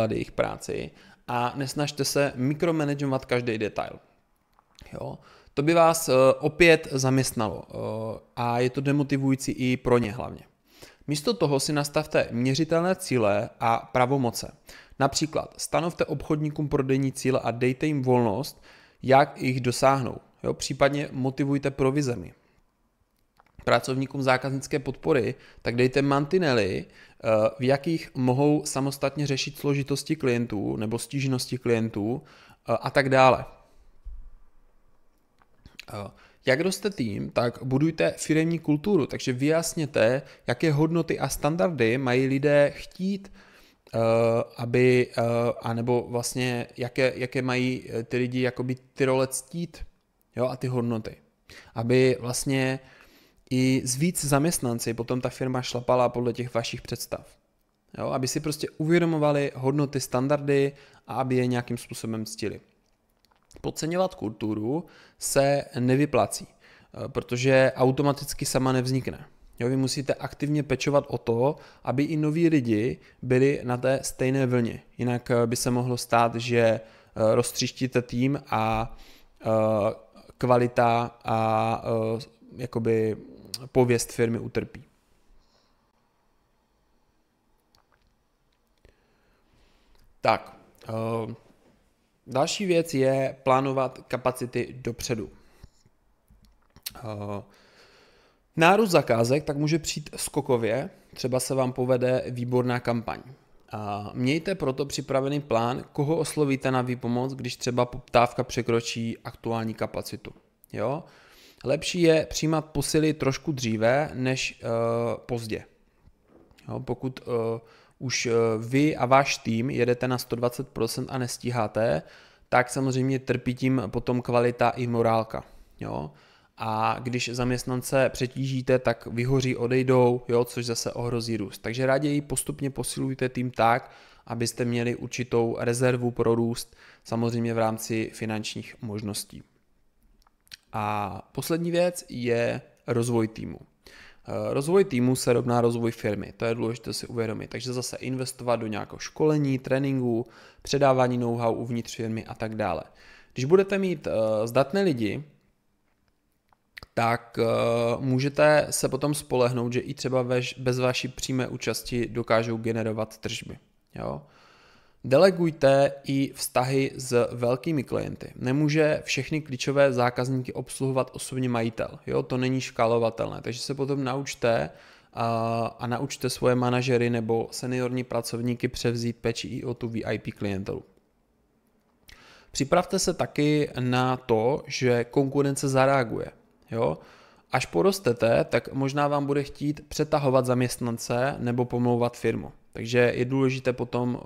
jejich práci a nesnažte se mikromanagovat každý detail. Jo? To by vás opět zaměstnalo a je to demotivující i pro ně hlavně. Místo toho si nastavte měřitelné cíle a pravomoce. Například stanovte obchodníkům prodejní cíle a dejte jim volnost, jak jich dosáhnou. Jo? Případně motivujte provizemi. Pracovníkům zákaznické podpory tak dejte mantinely, v jakých mohou samostatně řešit složitosti klientů nebo stížnosti klientů a tak dále. Jak roste tým, tak budujte firemní kulturu, takže vyjasněte, jaké hodnoty a standardy mají lidé chtít, anebo vlastně jaké mají ty lidi jakoby ty role ctít, jo, a ty hodnoty. Aby vlastně i z víc zaměstnanci potom ta firma šlapala podle těch vašich představ. Jo, aby si prostě uvědomovali hodnoty, standardy a aby je nějakým způsobem ctili. Podceňovat kulturu se nevyplací, protože automaticky sama nevznikne. Jo, vy musíte aktivně pečovat o to, aby i noví lidi byli na té stejné vlně. Jinak by se mohlo stát, že roztříštíte tým a kvalita a jakoby pověst firmy utrpí. Tak, další věc je plánovat kapacity dopředu. Nárůst zakázek tak může přijít skokově, třeba se vám povede výborná kampaň. Mějte proto připravený plán, koho oslovíte na výpomoc, když třeba poptávka překročí aktuální kapacitu. Jo? Lepší je přijímat posily trošku dříve než pozdě. Jo? Pokud už vy a váš tým jedete na 120% a nestíháte, tak samozřejmě trpí tím potom kvalita i morálka. Jo? A když zaměstnance přetížíte, tak vyhoří, odejdou, jo, což zase ohrozí růst. Takže raději postupně posilujte tým tak, abyste měli určitou rezervu pro růst, samozřejmě v rámci finančních možností. A poslední věc je rozvoj týmu. Rozvoj týmu se rovná rozvoj firmy, to je důležité si uvědomit. Takže zase investovat do nějakého školení, tréninku, předávání know-how uvnitř firmy a tak dále. Když budete mít zdatné lidi, tak můžete se potom spolehnout, že i třeba bez vaší přímé účasti dokážou generovat tržby. Jo? Delegujte i vztahy s velkými klienty. Nemůže všechny klíčové zákazníky obsluhovat osobně majitel. Jo? To není škálovatelné, takže se potom naučte a naučte svoje manažery nebo seniorní pracovníky převzít péči i o tu VIP klientelu. Připravte se taky na to, že konkurence zareaguje. Jo? Až porostete, tak možná vám bude chtít přetahovat zaměstnance nebo pomlouvat firmu. Takže je důležité potom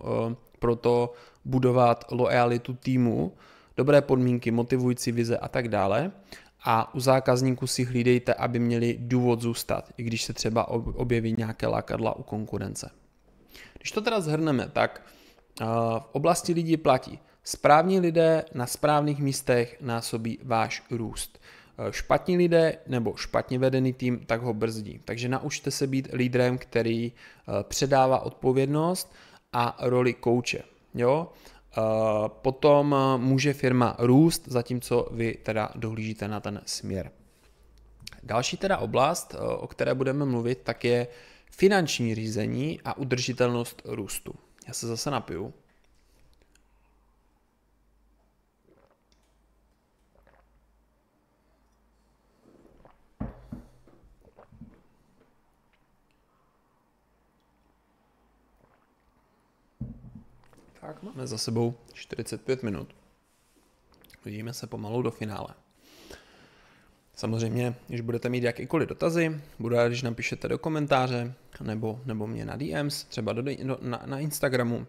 proto budovat loajalitu týmu, dobré podmínky, motivující vize a tak dále. A u zákazníků si hlídejte, aby měli důvod zůstat, i když se třeba objeví nějaké lákadla u konkurence. Když to teda shrneme, tak v oblasti lidí platí: správní lidé na správných místech násobí váš růst. Špatní lidé nebo špatně vedený tým tak ho brzdí. Takže naučte se být lídrem, který předává odpovědnost a roli kouče. Jo? Potom může firma růst, zatímco vy teda dohlížíte na ten směr. Další teda oblast, o které budeme mluvit, tak je finanční řízení a udržitelnost růstu. Já se zase napiju. Tak, máme za sebou 45 minut. Vidíme se pomalu do finále. Samozřejmě, když budete mít jakýkoliv dotazy, budu rád, když napíšete do komentáře nebo mě na DMs, třeba na Instagramu,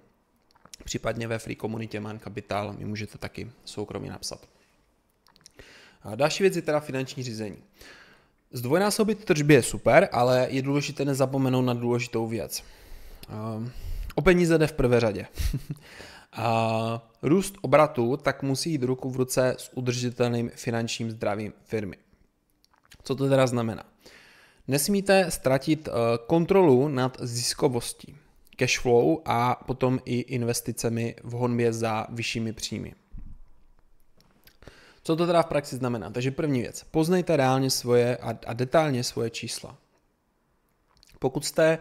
případně ve free komunitě Man Capital mi můžete taky soukromně napsat. A další věc je teda finanční řízení. Zdvojnásobit tržby je super, ale je důležité nezapomenout na důležitou věc. O peníze jde v prvé řadě. A růst obratu tak musí jít ruku v ruce s udržitelným finančním zdravím firmy. Co to teda znamená? Nesmíte ztratit kontrolu nad ziskovostí, cash flow a potom i investicemi v honbě za vyššími příjmy. Co to teda v praxi znamená? Takže první věc, poznejte reálně svoje a detailně svoje čísla. Pokud jste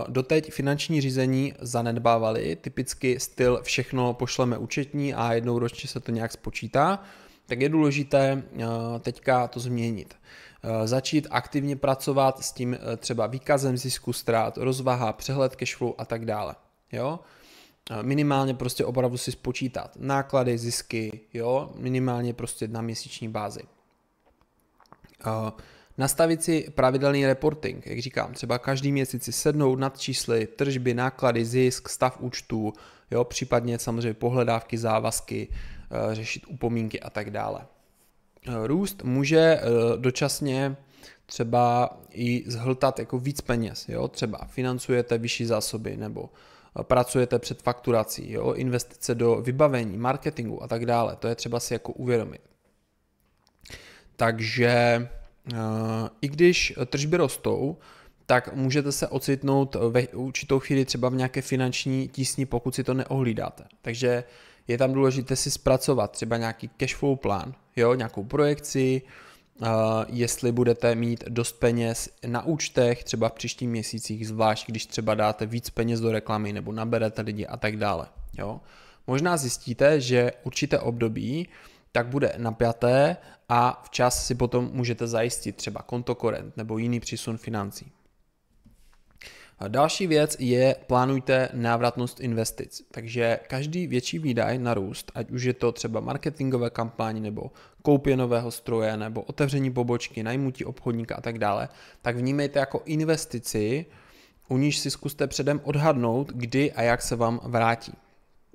doteď finanční řízení zanedbávali, typicky styl všechno pošleme účetní a jednou ročně se to nějak spočítá, tak je důležité teďka to změnit. Začít aktivně pracovat s tím třeba výkazem zisku, ztrát, rozvaha, přehled cashflow a tak dále. Jo? Minimálně prostě opravdu si spočítat náklady, zisky, jo? Minimálně prostě na měsíční bázi. Nastavit si pravidelný reporting, jak říkám, třeba každý měsíc si sednout nad čísly, tržby, náklady, zisk, stav účtů, jo? Případně samozřejmě pohledávky, závazky, řešit upomínky a tak dále. Růst může dočasně třeba i zhltat jako víc peněz, jo? Třeba financujete vyšší zásoby nebo pracujete před fakturací, jo? Investice do vybavení, marketingu a tak dále. To je třeba si jako uvědomit. Takže i když tržby rostou, tak můžete se ocitnout ve určitou chvíli třeba v nějaké finanční tísni, pokud si to neohlídáte. Takže je tam důležité si zpracovat třeba nějaký cashflow plán, jo, nějakou projekci, jestli budete mít dost peněz na účtech, třeba v příštích měsících, zvlášť když třeba dáte víc peněz do reklamy nebo naberete lidi a tak dále. Jo. Možná zjistíte, že určité období tak bude napjaté a včas si potom můžete zajistit třeba kontokorent nebo jiný přísun financí. Další věc je, plánujte návratnost investic. Takže každý větší výdaj na růst, ať už je to třeba marketingové kampaň nebo koupě nového stroje nebo otevření pobočky, najmutí obchodníka a tak dále, tak vnímejte jako investici, u níž si zkuste předem odhadnout, kdy a jak se vám vrátí.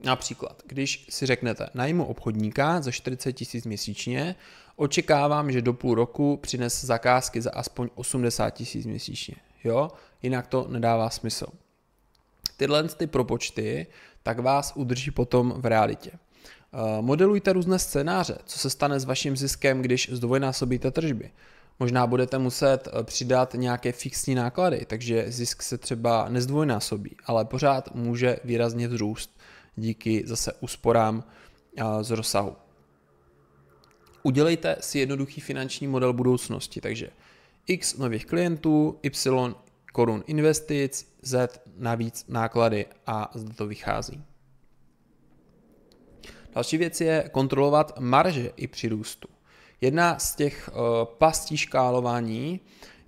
Například, když si řeknete, najmu obchodníka za 40 000 měsíčně, očekávám, že do půl roku přinese zakázky za aspoň 80 000 měsíčně. Jo? Jinak to nedává smysl. Tyhle ty propočty tak vás udrží potom v realitě. Modelujte různé scénáře, co se stane s vaším ziskem, když zdvojnásobíte tržby. Možná budete muset přidat nějaké fixní náklady, takže zisk se třeba nezdvojnásobí, ale pořád může výrazně vzrůst díky zase úsporám z rozsahu. Udělejte si jednoduchý finanční model budoucnosti, takže X nových klientů, Y korun investic, Z navíc náklady a zde to vychází. Další věc je kontrolovat marže i při růstu. Jedna z těch pastí škálování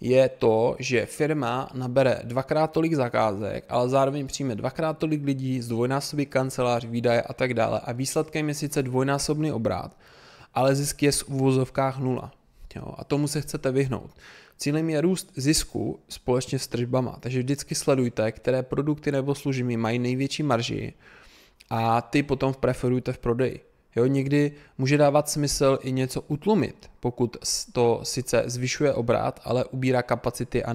je to, že firma nabere dvakrát tolik zakázek, ale zároveň přijme dvakrát tolik lidí, zdvojnásobí kancelář, výdaje a tak dále a výsledkem je sice dvojnásobný obrat, ale zisk je v uvozovkách nula. Jo? A tomu se chcete vyhnout. Cílem je růst zisku společně s tržbama, takže vždycky sledujte, které produkty nebo služby mají největší marži a ty potom preferujte v prodeji. Jo, někdy může dávat smysl i něco utlumit, pokud to sice zvyšuje obrat, ale ubírá kapacity a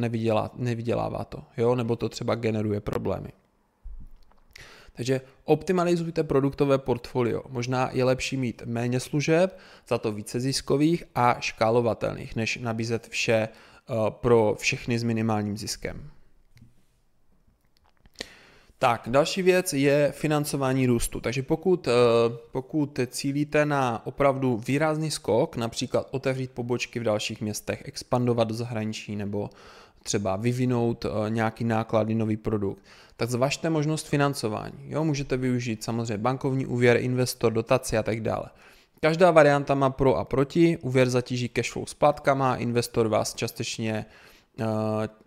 nevydělává to, jo, nebo to třeba generuje problémy. Takže optimalizujte produktové portfolio. Možná je lepší mít méně služeb, za to více ziskových a škálovatelných, než nabízet vše pro všechny s minimálním ziskem. Tak, další věc je financování růstu. Takže pokud cílíte na opravdu výrazný skok, například otevřít pobočky v dalších městech, expandovat do zahraničí nebo třeba vyvinout nějaký nákladný nový produkt, tak zvažte možnost financování. Jo, můžete využít samozřejmě bankovní úvěr, investor, dotaci a tak dále. Každá varianta má pro a proti, úvěr zatíží cashflow splátkama, investor vás částečně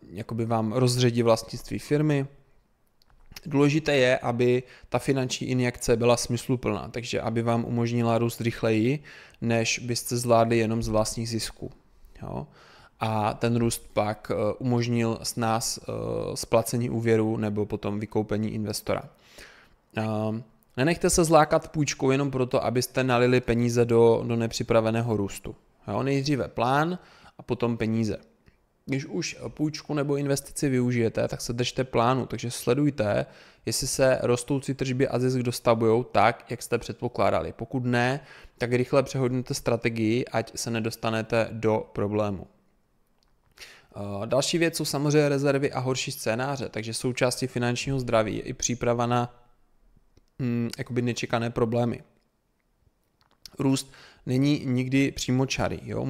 jakoby vám rozředí vlastnictví firmy. Důležité je, aby ta finanční injekce byla smysluplná, takže aby vám umožnila růst rychleji, než byste zvládli jenom z vlastních zisků. Jo? A ten růst pak umožnil s nás splacení úvěru nebo potom vykoupení investora. Nenechte se zlákat půjčkou jenom proto, abyste nalili peníze do nepřipraveného růstu. Jo? Nejdříve plán a potom peníze. Když už půjčku nebo investici využijete, tak se držte plánu, takže sledujte, jestli se rostoucí tržby a zisk dostavují tak, jak jste předpokládali. Pokud ne, tak rychle přehodnoťte strategii, ať se nedostanete do problému. Další věc jsou samozřejmě rezervy a horší scénáře, takže součástí finančního zdraví je i příprava na jakoby nečekané problémy. Růst není nikdy přímočarý. Jo?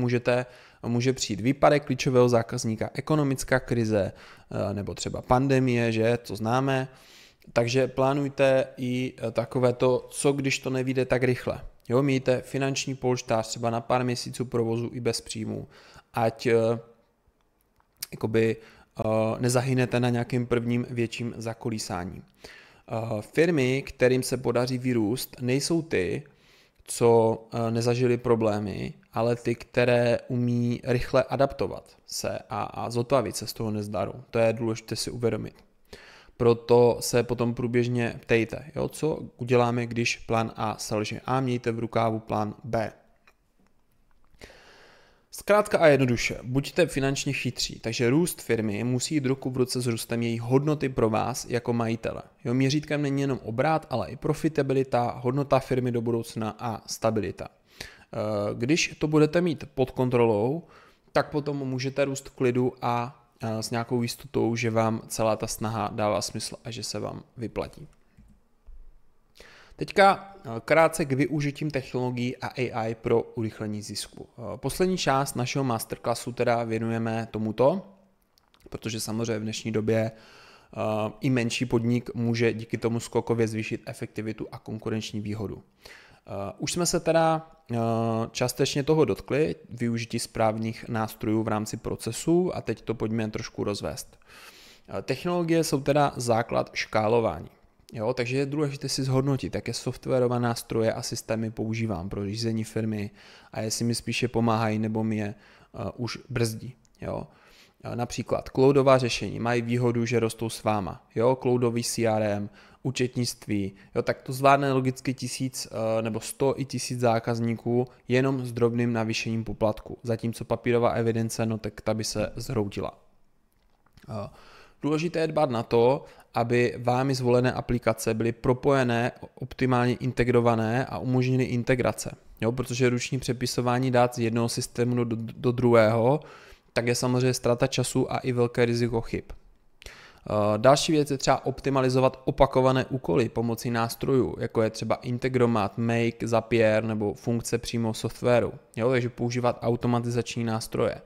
Může přijít výpadek klíčového zákazníka, ekonomická krize nebo třeba pandemie, že to známe. Takže plánujte i takové to, co když to nevyjde tak rychle. Jo? Mějte finanční polštář třeba na pár měsíců provozu i bez příjmů, ať nezahynete na nějakým prvním větším zakolísání. Firmy, kterým se podaří vyrůst, nejsou ty, co nezažili problémy, ale ty, které umí rychle adaptovat se a zotavit se z toho nezdaru. To je důležité si uvědomit. Proto se potom průběžně ptejte, jo, co uděláme, když plán A selže, a mějte v rukávu plán B. Zkrátka a jednoduše, buďte finančně chytří, takže růst firmy musí jít ruku v ruce s růstem její hodnoty pro vás jako majitele. Jo, měřítkem není jenom obrat, ale i profitabilita, hodnota firmy do budoucna a stabilita. Když to budete mít pod kontrolou, tak potom můžete růst v klidu a s nějakou jistotou, že vám celá ta snaha dává smysl a že se vám vyplatí. Teďka krátce k využitím technologií a AI pro urychlení zisku. Poslední část našeho masterclassu teda věnujeme tomuto, protože samozřejmě v dnešní době i menší podnik může díky tomu skokově zvýšit efektivitu a konkurenční výhodu. Už jsme se teda částečně toho dotkli, využití správných nástrojů v rámci procesu a teď to pojďme trošku rozvést. Technologie jsou teda základ škálování. Jo, takže je důležité si zhodnotit, jaké softwarové nástroje a systémy používám pro řízení firmy a jestli mi spíše pomáhají nebo mi je už brzdí. Jo. Například cloudová řešení mají výhodu, že rostou s váma. Jo, cloudový CRM, účetnictví, jo, tak to zvládne logicky 1000 nebo 100 i 1000 zákazníků jenom s drobným navýšením poplatku, zatímco papírová evidence, no tak ta by se zhroutila. Důležité je dbát na to, aby vámi zvolené aplikace byly propojené, optimálně integrované a umožnily integrace. Jo, protože ruční přepisování dat z jednoho systému do druhého, tak je samozřejmě ztráta času a i velké riziko chyb. Další věc je třeba optimalizovat opakované úkoly pomocí nástrojů, jako je třeba Integromat, Make, Zapier nebo funkce přímo v softwaru. Jo, takže používat automatizační nástroje.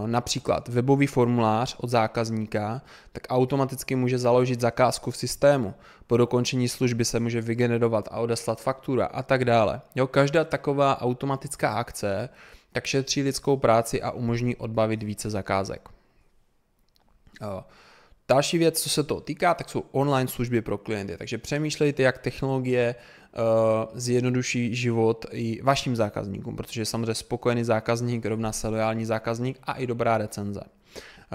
Například webový formulář od zákazníka, tak automaticky může založit zakázku v systému. Po dokončení služby se může vygenerovat a odeslat faktura a tak dále. Jo, každá taková automatická akce tak šetří lidskou práci a umožní odbavit více zakázek. Další věc, co se toho týká, tak jsou online služby pro klienty. Takže přemýšlejte, jak technologie zjednoduší život i vašim zákazníkům, protože samozřejmě spokojený zákazník rovná se loajální zákazník a i dobrá recenze.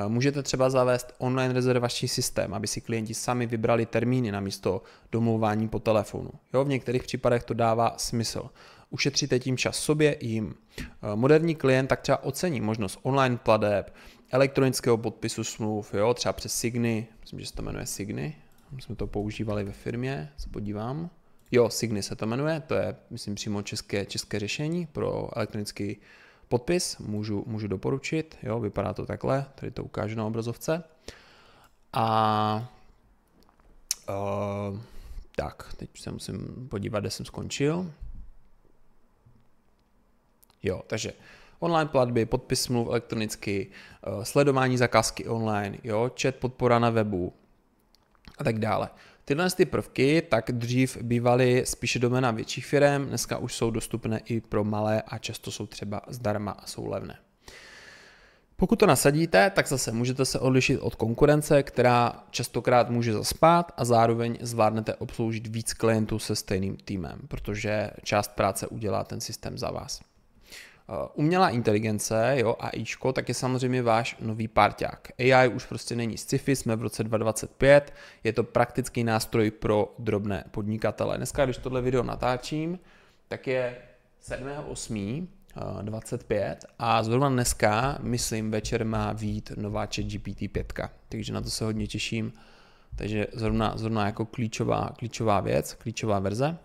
Můžete třeba zavést online rezervační systém, aby si klienti sami vybrali termíny namísto domlouvání po telefonu. Jo, v některých případech to dává smysl. Ušetříte tím čas sobě i jim. Moderní klient tak třeba ocení možnost online plateb, elektronického podpisu smluv, jo, třeba přes Signy, myslím, že se to jmenuje Signy, my jsme to používali ve firmě, se podívám. Jo, Signy se to jmenuje, to je, myslím, přímo české řešení pro elektronický podpis, můžu doporučit, jo, vypadá to takhle, tady to ukážu na obrazovce. Tak, teď se musím podívat, kde jsem skončil. Jo, takže online platby, podpis smluv elektronicky, sledování zakázky online, jo, chat, podpora na webu a tak dále. Tyhle ty prvky tak dřív bývaly spíše doména větších firm, dneska už jsou dostupné i pro malé a často jsou třeba zdarma a jsou levné. Pokud to nasadíte, tak zase můžete se odlišit od konkurence, která častokrát může zaspát a zároveň zvládnete obsloužit víc klientů se stejným týmem, protože část práce udělá ten systém za vás. Umělá inteligence, jo, AIčko, tak je samozřejmě váš nový parťák. AI už prostě není sci-fi, jsme v roce 2025, je to praktický nástroj pro drobné podnikatele. Dneska, když tohle video natáčím, tak je 7.8.25 a zrovna dneska, myslím, večer má vyjít nová ChatGPT 5, takže na to se hodně těším. Takže zrovna jako klíčová věc, klíčová verze,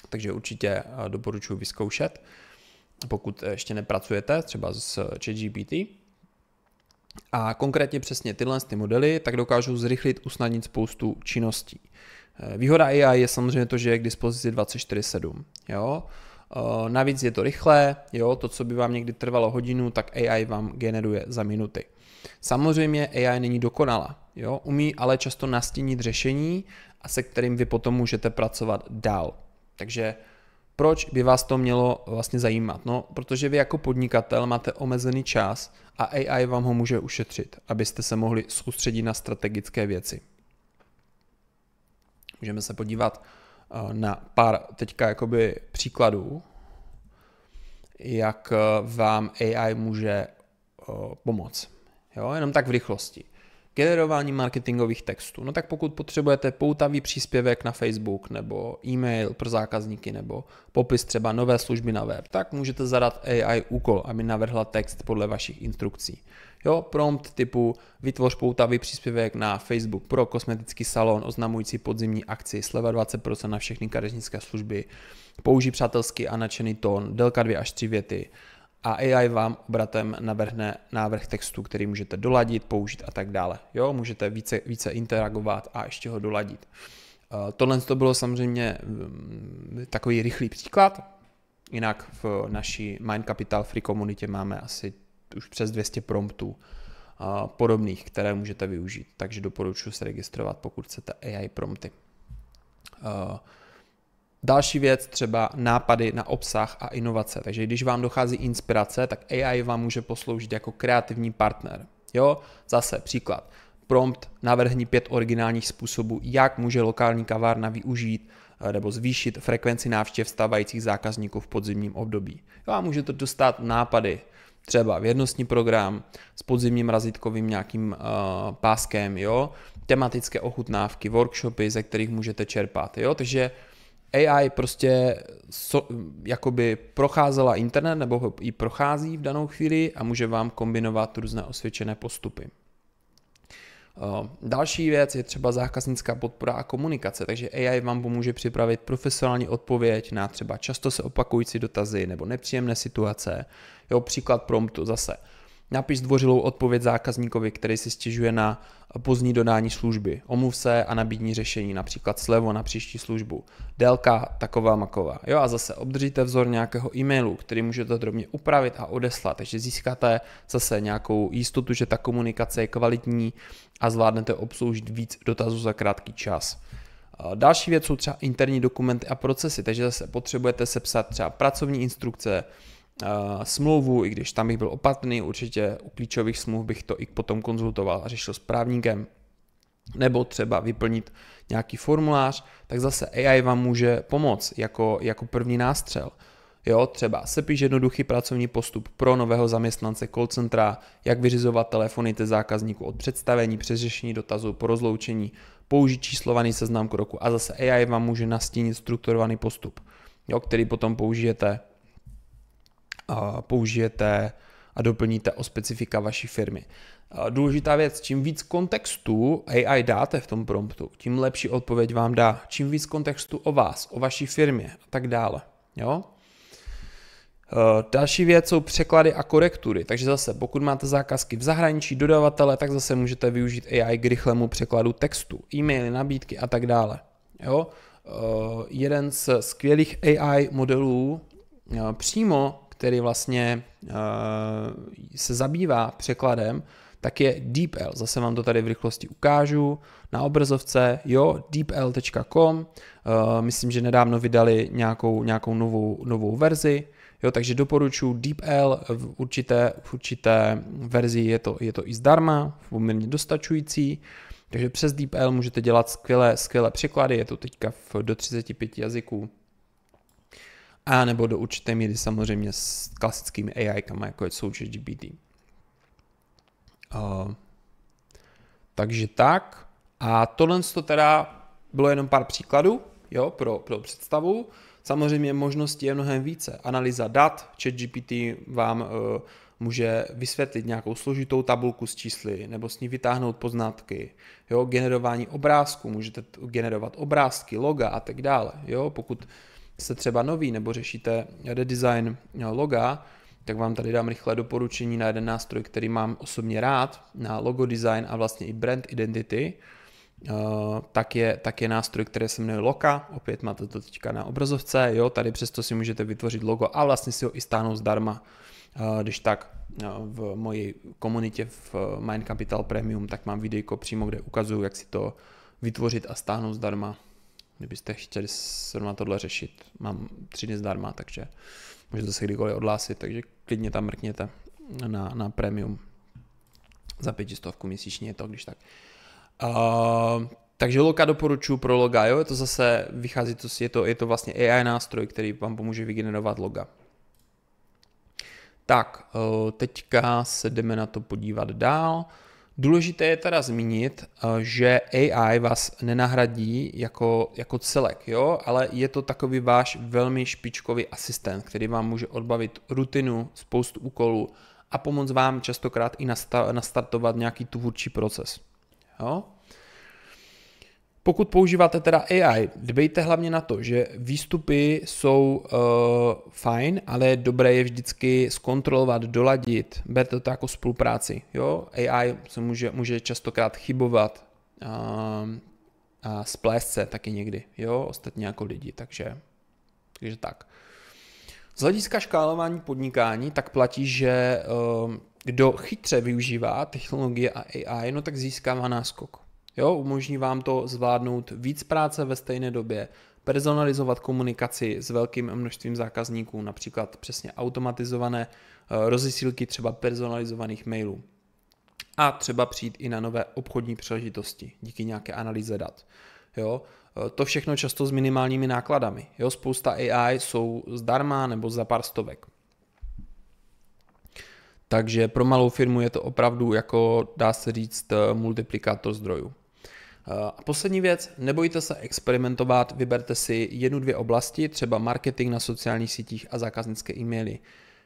takže určitě doporučuji vyzkoušet. Pokud ještě nepracujete třeba s ChatGPT. A konkrétně přesně tyhle modely tak dokážou zrychlit, usnadnit spoustu činností. Výhoda AI je samozřejmě to, že je k dispozici 24/7. Jo? Navíc je to rychlé, jo? To, co by vám někdy trvalo hodinu, tak AI vám generuje za minuty. Samozřejmě AI není dokonalá, jo? Umí ale často nastínit řešení, a se kterým vy potom můžete pracovat dál. Takže proč by vás to mělo vlastně zajímat? No, protože vy jako podnikatel máte omezený čas a AI vám ho může ušetřit, abyste se mohli soustředit na strategické věci. Můžeme se podívat na pár teďka jakoby příkladů, jak vám AI může pomoct. Jo, jenom tak v rychlosti. Generování marketingových textů. No tak pokud potřebujete poutavý příspěvek na Facebook nebo e-mail pro zákazníky nebo popis třeba nové služby na web, tak můžete zadat AI úkol, aby navrhla text podle vašich instrukcí. Jo, prompt typu vytvoř poutavý příspěvek na Facebook pro kosmetický salon oznamující podzimní akci, sleva 20% na všechny kadeřnické služby, použij přátelský a nadšený tón, délka 2 až 3 věty, a AI vám obratem navrhne návrh textu, který můžete doladit, použít a tak dále. Jo, můžete více interagovat a ještě ho doladit. Tohle to bylo samozřejmě takový rychlý příklad. Jinak v naší Mind Capital Free komunitě máme asi už přes 200 promptů podobných, které můžete využít. Takže doporučuji se registrovat, pokud chcete AI prompty. Další věc, třeba nápady na obsah a inovace. Takže když vám dochází inspirace, tak AI vám může posloužit jako kreativní partner. Jo, zase příklad. Prompt navrhni 5 originálních způsobů, jak může lokální kavárna využít nebo zvýšit frekvenci návštěv stávajících zákazníků v podzimním období. Jo, a můžete dostat nápady, třeba věrnostní program s podzimním razítkovým nějakým páskem, jo, tematické ochutnávky, workshopy, ze kterých můžete čerpat. Jo, takže AI prostě jakoby procházela internet nebo ho i prochází v danou chvíli a může vám kombinovat různé osvědčené postupy. Další věc je třeba zákaznická podpora a komunikace, takže AI vám pomůže připravit profesionální odpověď na třeba často se opakující dotazy nebo nepříjemné situace. Jo, příklad promptu zase. Napiš zdvořilou odpověď zákazníkovi, který si stěžuje na pozdní dodání služby. Omluv se a nabídni řešení, například slevu na příští službu. Délka taková maková. Jo, a zase obdržíte vzor nějakého e-mailu, který můžete drobně upravit a odeslat, takže získáte zase nějakou jistotu, že ta komunikace je kvalitní a zvládnete obsloužit víc dotazů za krátký čas. Další věc jsou třeba interní dokumenty a procesy, takže zase potřebujete sepsat třeba pracovní instrukce, smlouvu, i když tam bych byl opatrný, určitě u klíčových smluv bych to i potom konzultoval a řešil s právníkem, nebo třeba vyplnit nějaký formulář, tak zase AI vám může pomoct jako první nástřel. Jo, třeba sepíš jednoduchý pracovní postup pro nového zaměstnance call centra, jak vyřizovat telefony té zákazníků od představení přes řešení dotazu po rozloučení, použít číslovaný seznam kroku a zase AI vám může nastínit strukturovaný postup, jo, který potom použijete a doplníte o specifika vaší firmy. Důležitá věc, čím víc kontextu AI dáte v tom promptu, tím lepší odpověď vám dá. Čím víc kontextu o vás, o vaší firmě a tak dále. Jo? Další věc jsou překlady a korektury, takže zase pokud máte zákazky v zahraničí, dodavatele, tak zase můžete využít AI k rychlému překladu textu, e-maily, nabídky a tak dále. Jo? Jeden z skvělých AI modelů přímo, který vlastně se zabývá překladem, tak je DeepL. Zase vám to tady v rychlosti ukážu na obrazovce, jo, deepl.com. Myslím, že nedávno vydali nějakou novou verzi, jo, takže doporučuji DeepL, v určité verzi je to i zdarma, poměrně dostačující, takže přes DeepL můžete dělat skvělé překlady, je to teďka do 35 jazyků, a nebo do určité míry samozřejmě s klasickými AI-kama, jako jsou ChatGPT. Takže tak. A tohle to teda bylo jenom pár příkladů, jo, pro představu. Samozřejmě možností je mnohem více. Analýza dat, ChatGPT vám může vysvětlit nějakou složitou tabulku s čísly, nebo s ní vytáhnout poznatky, jo, generování obrázků, můžete generovat obrázky, loga a tak dále, jo, pokud jste třeba nový nebo řešíte redesign loga, tak vám tady dám rychlé doporučení na jeden nástroj, který mám osobně rád, na logo design a vlastně i brand identity, tak je nástroj, který se jmenuje Loka, opět máte to teďka na obrazovce, jo, tady přesto si můžete vytvořit logo a vlastně si ho i stáhnout zdarma, když tak v mojí komunitě v Mind Capital Premium, tak mám videjko přímo, kde ukazuju, jak si to vytvořit a stáhnout zdarma. Kdybyste chtěli zrovna tohle řešit, mám 3 dny zdarma, takže můžete se kdykoliv odhlásit, takže klidně tam mrkněte na premium. Za 500 měsíčně je to, když tak. Takže Loka doporučuji pro loga, jo, je to zase, vychází to, je to vlastně AI nástroj, který vám pomůže vygenerovat loga. Tak, teďka se jdeme na to podívat dál. Důležité je teda zmínit, že AI vás nenahradí jako celek, jo? Ale je to takový váš velmi špičkový asistent, který vám může odbavit rutinu, spoustu úkolů a pomoct vám častokrát i nastartovat nějaký tvůrčí proces. Jo? Pokud používáte teda AI, dbejte hlavně na to, že výstupy jsou fajn, ale je dobré je vždycky zkontrolovat, doladit, berte to jako spolupráci. Jo? AI se může častokrát chybovat a splést se taky někdy, jo? Ostatně jako lidi, takže tak. Z hlediska škálování podnikání tak platí, že kdo chytře využívá technologie a AI, no tak získává náskok. Jo, umožní vám to zvládnout víc práce ve stejné době, personalizovat komunikaci s velkým množstvím zákazníků, například přesně automatizované rozesílky třeba personalizovaných mailů. A třeba přijít i na nové obchodní příležitosti díky nějaké analýze dat. Jo, to všechno často s minimálními nákladami. Jo, spousta AI jsou zdarma nebo za pár stovek. Takže pro malou firmu je to opravdu, jako dá se říct, multiplikátor zdrojů. A poslední věc, nebojte se experimentovat, vyberte si 1-2 oblasti, třeba marketing na sociálních sítích a zákaznické e-maily.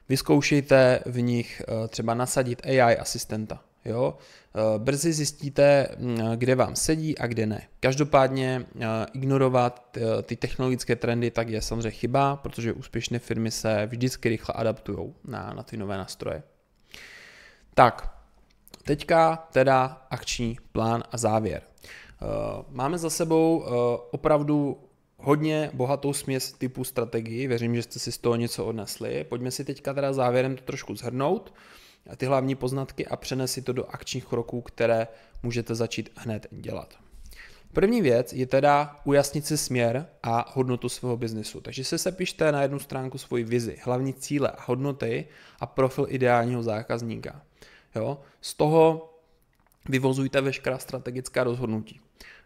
Vyzkoušejte v nich třeba nasadit AI asistenta. Jo? Brzy zjistíte, kde vám sedí a kde ne. Každopádně ignorovat ty technologické trendy tak je samozřejmě chyba, protože úspěšné firmy se vždycky rychle adaptují na ty nové nástroje. Tak, teďka teda akční plán a závěr. Máme za sebou opravdu hodně bohatou směs typů strategií, věřím, že jste si z toho něco odnesli. Pojďme si teďka teda závěrem to trošku shrnout, ty hlavní poznatky a přenesit to do akčních kroků, které můžete začít hned dělat. První věc je teda ujasnit si směr a hodnotu svého biznesu. Takže se sepište na jednu stránku svoji vizi, hlavní cíle a hodnoty a profil ideálního zákazníka. Jo? Z toho vyvozujte veškerá strategická rozhodnutí.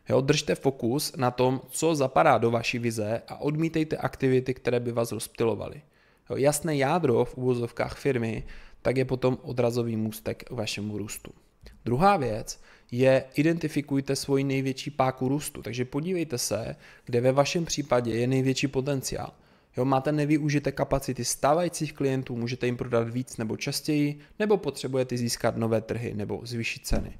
Jo? Držte fokus na tom, co zapadá do vaší vize a odmítejte aktivity, které by vás rozptylovaly. Jo? Jasné jádro v uvozovkách firmy, tak je potom odrazový můstek k vašemu růstu. Druhá věc je identifikujte svoji největší páku růstu, takže podívejte se, kde ve vašem případě je největší potenciál. Jo, máte nevyužité kapacity stávajících klientů, můžete jim prodat víc nebo častěji, nebo potřebujete získat nové trhy nebo zvýšit ceny.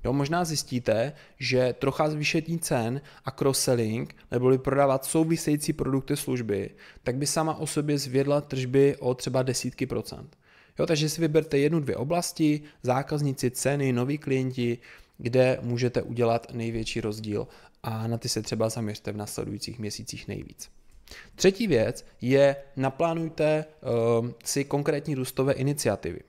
Jo, možná zjistíte, že trocha zvýšení cen a cross-selling, neboli prodávat související produkty služby, tak by sama o sobě zvědla tržby o třeba desítky procent. Jo, takže si vyberte 1-2 oblasti, zákazníci, ceny, noví klienti, kde můžete udělat největší rozdíl a na ty se třeba zaměřte v následujících měsících nejvíc. Třetí věc je naplánujte si konkrétní růstové iniciativy.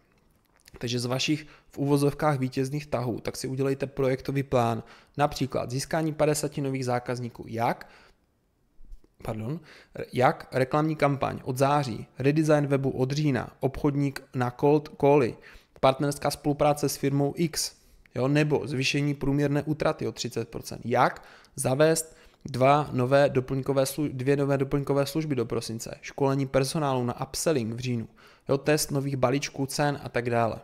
Takže z vašich v uvozovkách vítězných tahů, tak si udělejte projektový plán, například získání 50 nových zákazníků, jak reklamní kampaň od září, redesign webu od října, obchodník na cold cally, partnerská spolupráce s firmou X, jo, nebo zvýšení průměrné útraty o 30%. Jak zavést dvě nové doplňkové služby do prosince, školení personálu na upselling v říjnu, jo, test nových balíčků cen a tak dále.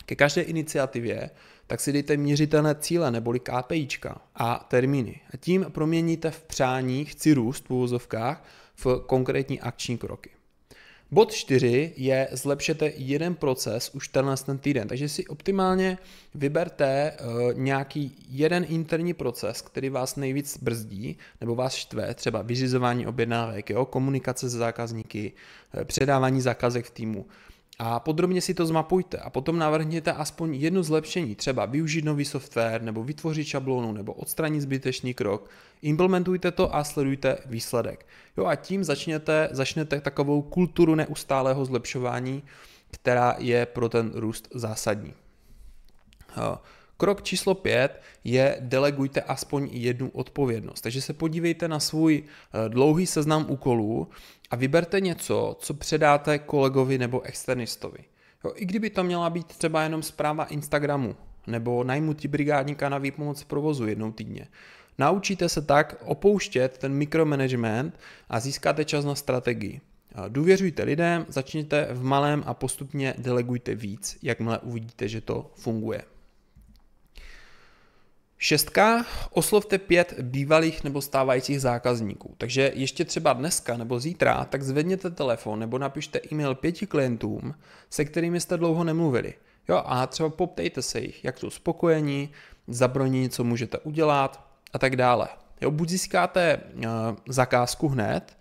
Ke každé iniciativě tak si dejte měřitelné cíle neboli KPIčka a termíny. A tím proměníte v přání chci růst v uvozovkách v konkrétní akční kroky. Bod 4 je zlepšete jeden proces už ten týden, takže si optimálně vyberte nějaký jeden interní proces, který vás nejvíc brzdí nebo vás štve, třeba vyřizování objednávek, jo, komunikace se zákazníky, předávání zakázek v týmu. A podrobně si to zmapujte a potom navrhněte aspoň jedno zlepšení, třeba využít nový software, nebo vytvořit šablonu, nebo odstranit zbytečný krok. Implementujte to a sledujte výsledek. Jo, a tím začnete takovou kulturu neustálého zlepšování, která je pro ten růst zásadní. Krok číslo 5 je delegujte aspoň jednu odpovědnost. Takže se podívejte na svůj dlouhý seznam úkolů a vyberte něco, co předáte kolegovi nebo externistovi. Jo, i kdyby to měla být třeba jenom správa Instagramu nebo najmutí brigádníka na výpomoc v provozu jednou týdně. Naučíte se tak opouštět ten mikromanagement a získáte čas na strategii. Důvěřujte lidem, začněte v malém a postupně delegujte víc, jakmile uvidíte, že to funguje. 6. Oslovte 5 bývalých nebo stávajících zákazníků. Takže ještě třeba dneska nebo zítra, tak zvedněte telefon nebo napište e-mail 5 klientům, se kterými jste dlouho nemluvili. Jo, a třeba poptejte se jich, jak jsou spokojení, zabroní, co můžete udělat a tak dále. Jo, buď získáte zakázku hned,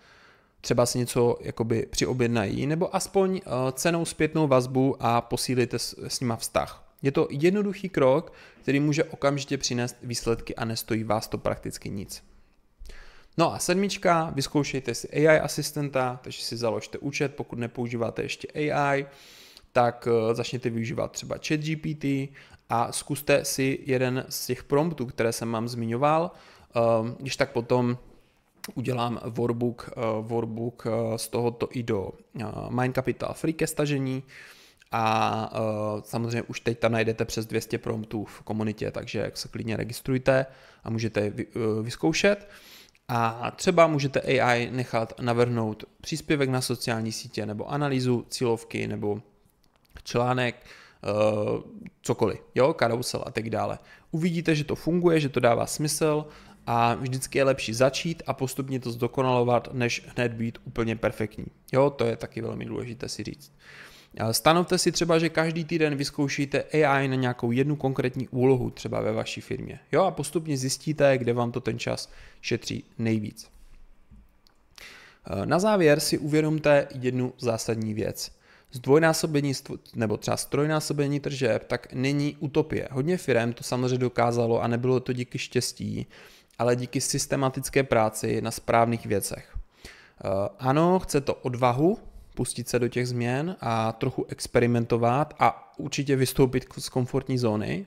třeba si něco jakoby přiobjednají, nebo aspoň cenou zpětnou vazbu a posílíte s nima vztah. Je to jednoduchý krok, který může okamžitě přinést výsledky a nestojí vás to prakticky nic. No a 7. Vyzkoušejte si AI asistenta, takže si založte účet, pokud nepoužíváte ještě AI, tak začněte využívat třeba ChatGPT a zkuste si jeden z těch promptů, které jsem vám zmiňoval, když tak potom udělám workbook z tohoto i do Mind Capital Free ke stažení. A samozřejmě už teď tam najdete přes 200 promptů v komunitě, takže se klidně registrujte a můžete je vyzkoušet. A třeba můžete AI nechat navrhnout příspěvek na sociální sítě nebo analýzu cílovky nebo článek, cokoliv, jo, karousel a tak dále. Uvidíte, že to funguje, že to dává smysl a vždycky je lepší začít a postupně to zdokonalovat, než hned být úplně perfektní. Jo, to je taky velmi důležité si říct. Stanovte si třeba, že každý týden vyzkoušíte AI na nějakou jednu konkrétní úlohu třeba ve vaší firmě. Jo, a postupně zjistíte, kde vám to ten čas šetří nejvíc. Na závěr si uvědomte jednu zásadní věc. Zdvojnásobení nebo třeba strojnásobení tržeb tak není utopie. Hodně firem to samozřejmě dokázalo a nebylo to díky štěstí, ale díky systematické práci na správných věcech. Ano, chce to odvahu, pustit se do těch změn a trochu experimentovat a určitě vystoupit z komfortní zóny.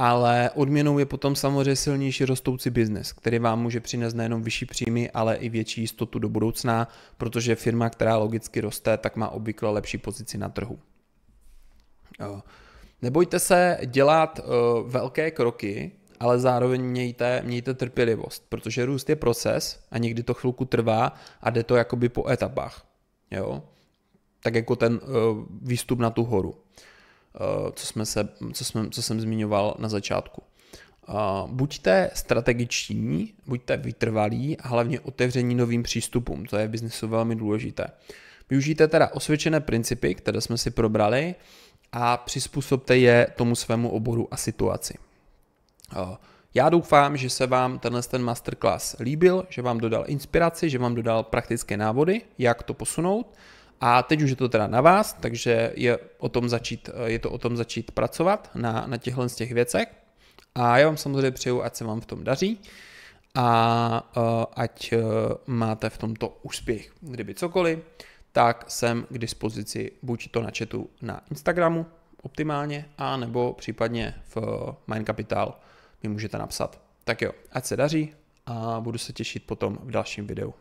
ale odměnou je potom samozřejmě silnější rostoucí biznes, který vám může přinést nejenom vyšší příjmy, ale i větší jistotu do budoucna, protože firma, která logicky roste, tak má obvykle lepší pozici na trhu. Nebojte se dělat velké kroky, ale zároveň mějte trpělivost, protože růst je proces a někdy to chvilku trvá a jde to jakoby po etapách. Jo? Tak jako ten výstup na tu horu, co jsem zmiňoval na začátku. Buďte strategičtí, buďte vytrvalí a hlavně otevření novým přístupům, to je v biznesu velmi důležité. Využijte teda osvědčené principy, které jsme si probrali, a přizpůsobte je tomu svému oboru a situaci. Já doufám, že se vám ten masterclass líbil, že vám dodal inspiraci, že vám dodal praktické návody, jak to posunout. A teď už je to teda na vás, takže je to o tom začít pracovat na těchto z těch věcech. A já vám samozřejmě přeju, ať se vám v tom daří a ať máte v tomto úspěch. Kdyby cokoliv, tak jsem k dispozici buď to na chatu na Instagramu optimálně, a nebo případně v Mind Capital mi můžete napsat. Tak jo, ať se daří a budu se těšit potom v dalším videu.